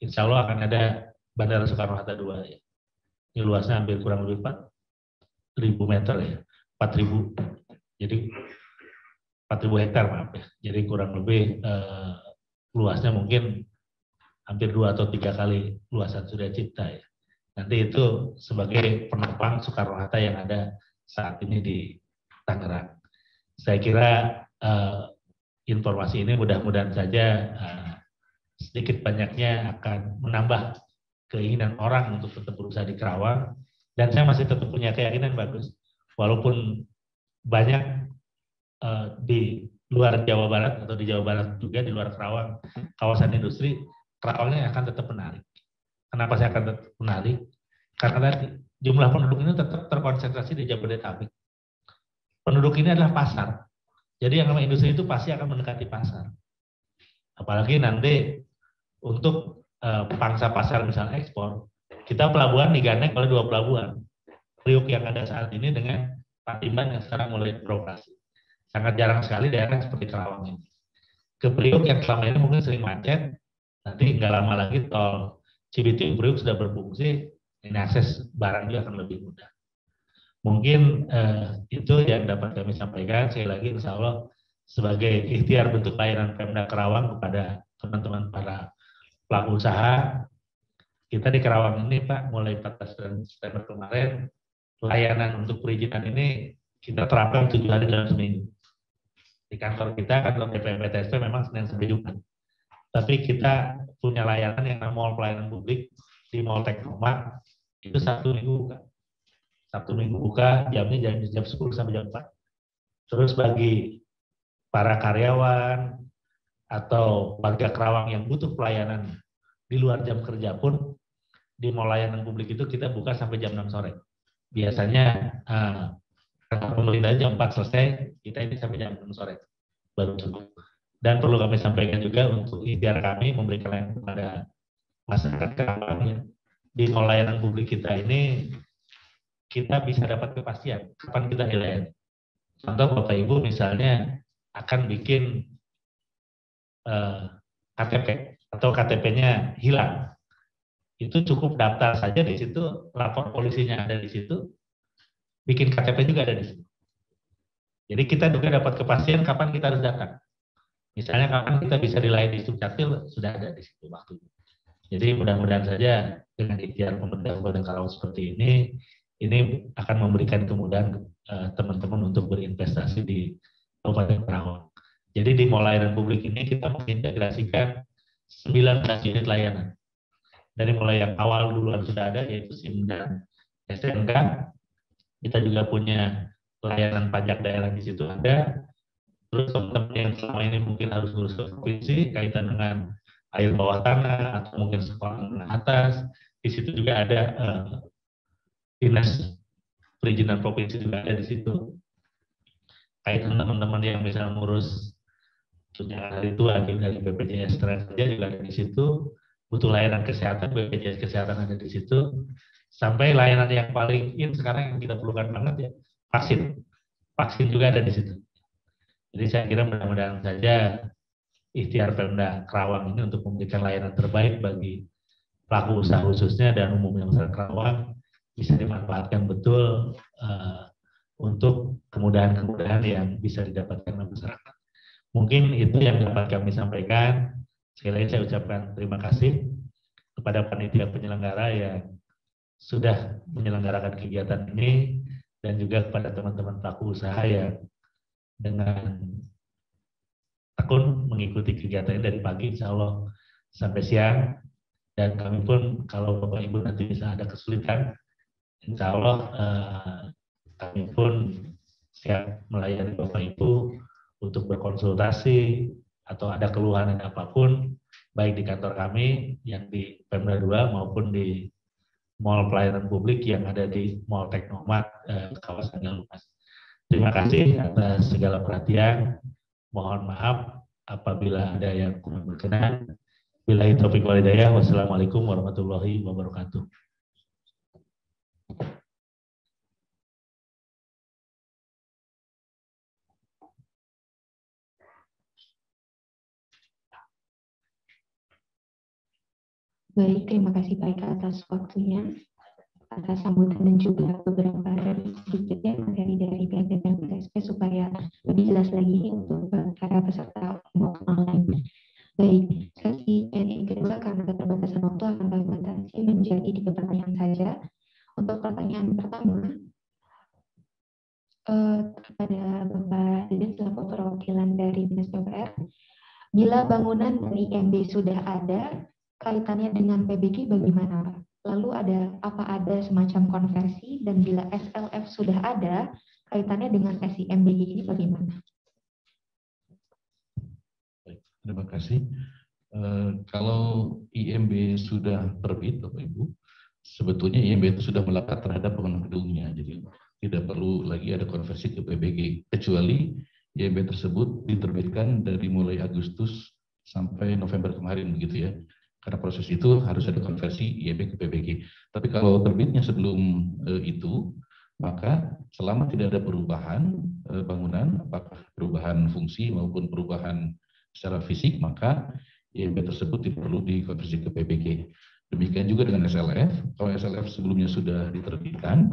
Insya Allah akan ada Bandara Soekarno-Hatta 2 ya. Ini luasnya hampir kurang lebih 4.000 meter ya. 4.000. Jadi 4.000 hektar maaf ya. Jadi kurang lebih luasnya mungkin hampir 2 atau 3 kali luasan Surya Cipta ya. Nanti itu sebagai penopang Soekarno-Hatta yang ada saat ini di Tangerang. Saya kira informasi ini mudah-mudahan saja sedikit banyaknya akan menambah keinginan orang untuk tetap berusaha di Karawang. Dan saya masih tetap punya keyakinan bagus. Walaupun banyak di luar Jawa Barat atau di Jawa Barat juga di luar Karawang, kawasan industri, Karawangnya akan tetap menarik. Kenapa saya akan tetap menarik? Karena tadi jumlah penduduk ini tetap terkonsentrasi di Jabodetabek. Penduduk ini adalah pasar. Jadi yang namanya industri itu pasti akan mendekati pasar. Apalagi nanti untuk pangsa pasar misalnya ekspor, kita pelabuhan digandeng oleh 2 pelabuhan. Priuk yang ada saat ini dengan Patimban yang sekarang mulai beroperasi. Sangat jarang sekali daerah seperti Karawang ini. Ke Priuk yang selama ini mungkin sering macet, nanti nggak lama lagi tol Cibitung Priuk sudah berfungsi, ini akses barang juga akan lebih mudah. Mungkin itu yang dapat kami sampaikan. Sekali lagi insya Allah sebagai ikhtiar bentuk layanan Pemda Karawang kepada teman-teman para pelaku usaha, kita di Karawang ini Pak mulai 14 September kemarin layanan untuk perizinan ini kita terapkan 7 hari dalam seminggu. Di kantor kita, kantor DPPTSP memang Senin sampai Jumat. Tapi kita punya layanan yang namanya mall pelayanan publik di Mall Teknoma, itu Sabtu Minggu buka. Sabtu Minggu buka, jamnya jam 10 sampai jam 4. Terus bagi para karyawan atau warga Karawang yang butuh pelayanan di luar jam kerja pun, di mall layanan publik itu kita buka sampai jam 6 sore. Biasanya pemerintah jam 4 selesai, kita ini sampai jam 6 sore baru tutup. Dan perlu kami sampaikan juga untuk ikhtiar kami memberikan layanan kepada masyarakat Karawang ya. Di mall layanan publik kita ini kita bisa dapat kepastian kapan kita dilayani. Contoh Bapak Ibu misalnya akan bikin KTP atau KTP-nya hilang. Itu cukup daftar saja di situ, lapor polisinya ada di situ, bikin KTP juga ada di situ. Jadi kita juga dapat kepastian kapan kita harus datang. Misalnya kapan kita bisa dilayani di Dukcapil, sudah ada di situ waktunya. Jadi mudah-mudahan saja dengan ikhtiar pemerintah Kabupaten Karawang seperti ini akan memberikan kemudahan teman-teman untuk berinvestasi di Kabupaten Karawang. Jadi di Mall Layanan Publik ini kita mengintegrasikan 19 unit layanan. Dari mulai yang awal duluan sudah ada, yaitu SIM dan SNK. Kita juga punya layanan pajak daerah di situ ada. Terus teman-teman yang selama ini mungkin harus ngurus ke provinsi kaitan dengan air bawah tanah atau mungkin sekolah menengah atas, di situ juga ada dinas perizinan provinsi juga ada di situ. Kaitan teman-teman yang misalnya ngurus tunjangan hari tua dari BPJS Tenaga juga ada di situ. Butuh layanan kesehatan, BPJS Kesehatan ada di situ. Sampai layanan yang paling sekarang yang kita perlukan banget ya, vaksin. Vaksin juga ada di situ. Jadi saya kira mudah-mudahan saja ikhtiar Pemda Karawang ini untuk memberikan layanan terbaik bagi pelaku usaha khususnya dan umumnya masyarakat Karawang bisa dimanfaatkan betul untuk kemudahan-kemudahan yang bisa didapatkan oleh masyarakat. Mungkin itu yang dapat kami sampaikan. Sekali lagi saya ucapkan terima kasih kepada panitia penyelenggara yang sudah menyelenggarakan kegiatan ini dan juga kepada teman-teman pelaku usaha yang dengan tekun mengikuti kegiatan dari pagi insya Allah sampai siang, dan kami pun kalau Bapak Ibu nanti bisa ada kesulitan insya Allah kami pun siap melayani Bapak Ibu untuk berkonsultasi atau ada keluhan apapun baik di kantor kami yang di Pemda 2 maupun di Mall Pelayanan Publik yang ada di Mall Teknomat kawasan Lumas. Terima kasih atas segala perhatian. Mohon maaf apabila ada yang kurang berkenan. Billahi taufiq wal hidayah. Wassalamualaikum warahmatullahi wabarakatuh. Baik, terima kasih Pak Eka atas waktunya, atas sambutan dan juga beberapa dari sedikitnya materi dari pihak dan PSP supaya lebih jelas lagi untuk para peserta maupun online. Baik, sesi ini kedua karena keterbatasan waktu akan kami batasi menjadi 3 pertanyaan saja. Untuk pertanyaan pertama, kepada Bapak Deden selaku perwakilan dari Dinas PUPR, bila bangunan dari IMB sudah ada, kaitannya dengan PBG bagaimana Pak? Lalu ada semacam konversi, dan bila SLF sudah ada, kaitannya dengan SIMBG ini bagaimana? Terima kasih. Kalau IMB sudah terbit, Bapak Ibu, sebetulnya IMB itu sudah melekat terhadap bangunan gedungnya, jadi tidak perlu lagi ada konversi ke PBG, kecuali IMB tersebut diterbitkan dari mulai Agustus sampai November kemarin, begitu ya. Karena proses itu harus ada konversi IMB ke PBG. Tapi kalau terbitnya sebelum itu, maka selama tidak ada perubahan bangunan, apakah perubahan fungsi maupun perubahan secara fisik, maka IMB tersebut perlu dikonversi ke PBG. Demikian juga dengan SLF. Kalau SLF sebelumnya sudah diterbitkan,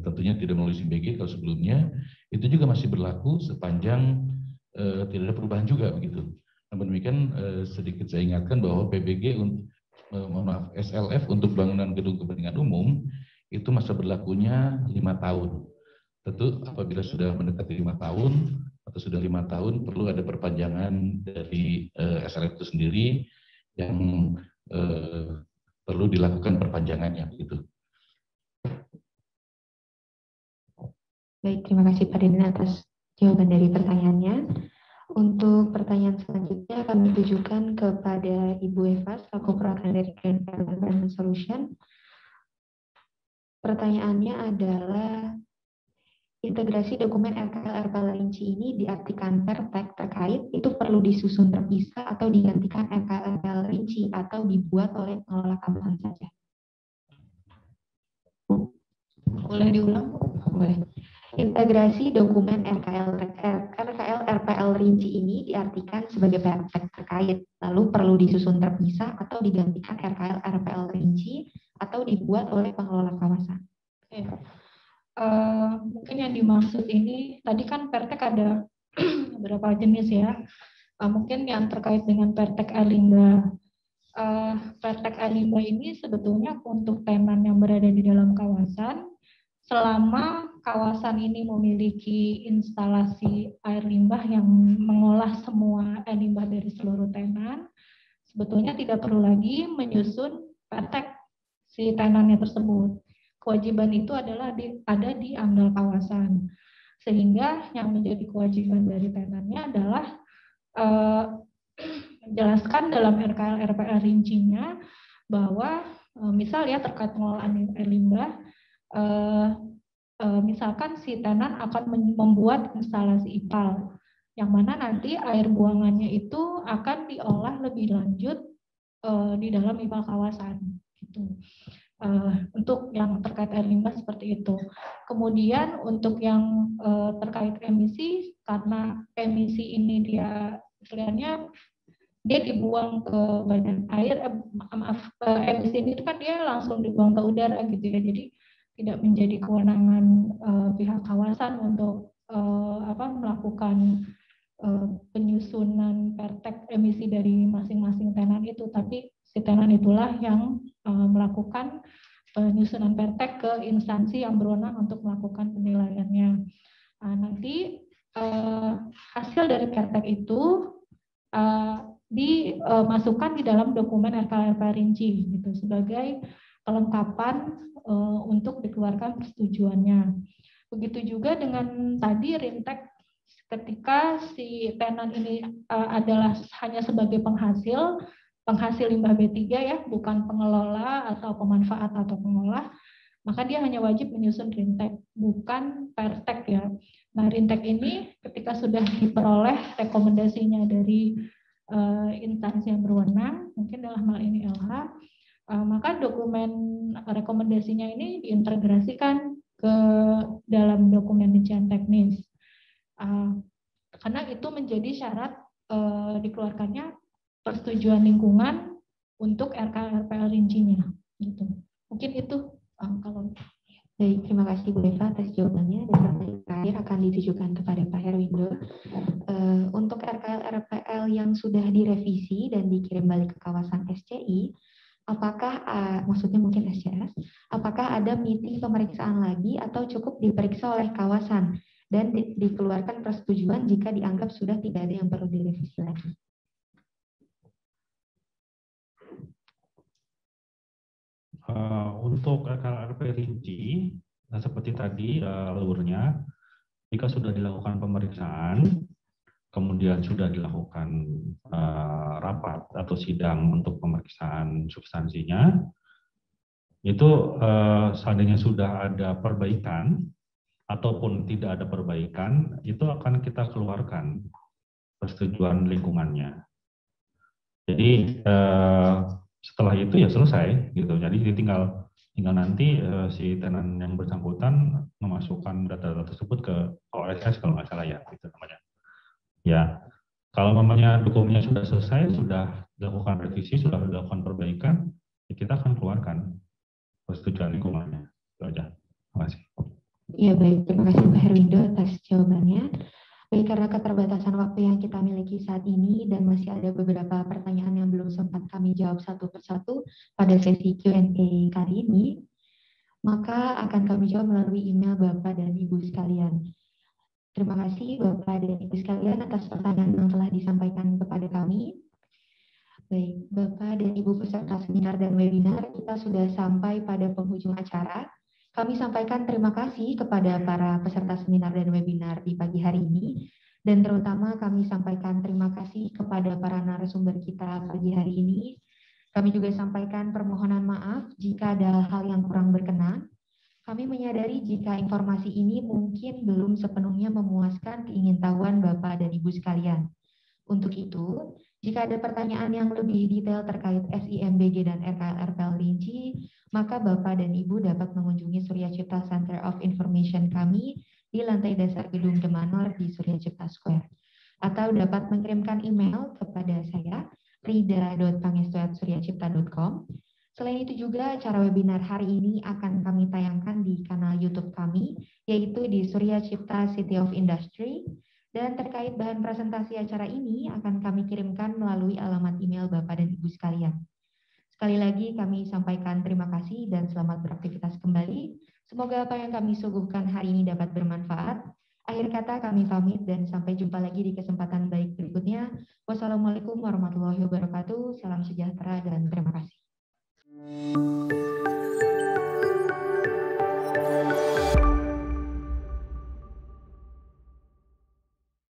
tentunya tidak melalui SIMBG. Kalau sebelumnya, itu juga masih berlaku sepanjang tidak ada perubahan juga, begitu. Namun demikian sedikit saya ingatkan bahwa PBG SLF untuk bangunan gedung kepentingan umum itu masa berlakunya 5 tahun. Tentu apabila sudah mendekati 5 tahun atau sudah 5 tahun perlu ada perpanjangan dari SLF itu sendiri yang perlu dilakukan perpanjangannya, gitu. Baik, terima kasih Pak Deden atas jawaban dari pertanyaannya. Untuk pertanyaan selanjutnya kami tujukan kepada Ibu Eva selaku perwakilan dari Grand Environment Solution. Pertanyaannya adalah integrasi dokumen RKL-RPL rinci ini diartikan pertek terkait itu perlu disusun terpisah atau digantikan RKL-RPL rinci atau dibuat oleh pengelola kawasan saja. Boleh diulang? Boleh. Integrasi dokumen RKL-RPL rinci ini diartikan sebagai pertek terkait, lalu perlu disusun terpisah atau digantikan RKL-RPL rinci atau dibuat oleh pengelola kawasan. Mungkin yang dimaksud ini, tadi kan pertek ada beberapa jenis ya. Mungkin yang terkait dengan Pertek air limbah. Pertek air limbah ini sebetulnya untuk tenan yang berada di dalam kawasan, selama kawasan ini memiliki instalasi air limbah yang mengolah semua air limbah dari seluruh tenan, sebetulnya tidak perlu lagi menyusun pertek si tenannya tersebut. Kewajiban itu adalah ada di AMDAL kawasan. Sehingga yang menjadi kewajiban dari tenannya adalah menjelaskan dalam RKL-RPL rincinya bahwa misal ya terkait pengelolaan air limbah, misalkan si tenan akan membuat instalasi IPAL, yang mana nanti air buangannya itu akan diolah lebih lanjut di dalam IPAL kawasan. Gitu. Untuk yang terkait air limbah seperti itu. Kemudian untuk yang terkait emisi, karena emisi ini dia istilahnya dia dibuang ke badan air, emisi ini kan dia langsung dibuang ke udara gitu ya, jadi tidak menjadi kewenangan pihak kawasan untuk melakukan penyusunan pertek emisi dari masing-masing tenan itu, tapi si tenan itulah yang melakukan penyusunan pertek ke instansi yang berwenang untuk melakukan penilaiannya. Nanti hasil dari pertek itu dimasukkan di dalam dokumen RKL rinci gitu sebagai kelengkapan untuk dikeluarkan persetujuannya. Begitu juga dengan tadi Rintek, ketika si tenan ini adalah hanya sebagai penghasil limbah B3 ya, bukan pengelola atau pemanfaat atau pengolah, maka dia hanya wajib menyusun Rintek, bukan Pertek ya. Nah, Rintek ini ketika sudah diperoleh rekomendasinya dari instansi yang berwenang, mungkin dalam hal ini LH, maka dokumen rekomendasinya ini diintegrasikan ke dalam dokumen rincian teknis. Karena itu menjadi syarat dikeluarkannya persetujuan lingkungan untuk RKL-RPL rincinya. Gitu. Mungkin itu kalau. Baik, terima kasih Bu Eva atas jawabannya. Dan pertanyaan terakhir akan ditujukan kepada Pak Herwindo. Untuk RKL-RPL yang sudah direvisi dan dikirim balik ke kawasan SCI, apakah, maksudnya mungkin SCS, apakah ada meeting pemeriksaan lagi atau cukup diperiksa oleh kawasan dan dikeluarkan persetujuan jika dianggap sudah tidak ada yang perlu direvisi lagi? Untuk RKL-RPL rinci, seperti tadi alurnya, jika sudah dilakukan pemeriksaan, kemudian sudah dilakukan rapat atau sidang untuk pemeriksaan substansinya, itu seandainya sudah ada perbaikan ataupun tidak ada perbaikan, itu akan kita keluarkan persetujuan lingkungannya. Jadi setelah itu ya selesai gitu. Jadi tinggal nanti si tenan yang bersangkutan memasukkan data-data tersebut ke OSS kalau nggak salah ya, gitu namanya. Ya, kalau namanya dokumennya sudah selesai, sudah dilakukan revisi, sudah dilakukan perbaikan, ya kita akan keluarkan persetujuan lingkungannya. Itu aja. Terima kasih. Ya baik, terima kasih Pak Herwindo atas jawabannya. Baik, karena keterbatasan waktu yang kita miliki saat ini dan masih ada beberapa pertanyaan yang belum sempat kami jawab satu persatu pada sesi Q&A kali ini, maka akan kami jawab melalui email Bapak dan Ibu sekalian. Terima kasih Bapak dan Ibu sekalian atas pertanyaan yang telah disampaikan kepada kami. Baik, Bapak dan Ibu peserta seminar dan webinar, kita sudah sampai pada penghujung acara. Kami sampaikan terima kasih kepada para peserta seminar dan webinar di pagi hari ini, dan terutama kami sampaikan terima kasih kepada para narasumber kita pagi hari ini. Kami juga sampaikan permohonan maaf jika ada hal yang kurang berkenan. Kami menyadari jika informasi ini mungkin belum sepenuhnya memuaskan keingintahuan Bapak dan Ibu sekalian. Untuk itu, jika ada pertanyaan yang lebih detail terkait SIMBG dan RKL-RPL rinci, maka Bapak dan Ibu dapat mengunjungi Surya Cipta Center of Information kami di lantai dasar gedung The Manor di Surya Cipta Square. Atau dapat mengirimkan email kepada saya, rida.pangestu@suryacipta.com. Selain itu juga acara webinar hari ini akan kami tayangkan di kanal YouTube kami, yaitu di Surya Cipta City of Industry, Dan terkait bahan presentasi acara ini akan kami kirimkan melalui alamat email Bapak dan Ibu sekalian. Sekali lagi kami sampaikan terima kasih dan selamat beraktivitas kembali. Semoga apa yang kami suguhkan hari ini dapat bermanfaat. Akhir kata kami pamit dan sampai jumpa lagi di kesempatan baik berikutnya. Wassalamualaikum warahmatullahi wabarakatuh. Salam sejahtera dan terima kasih.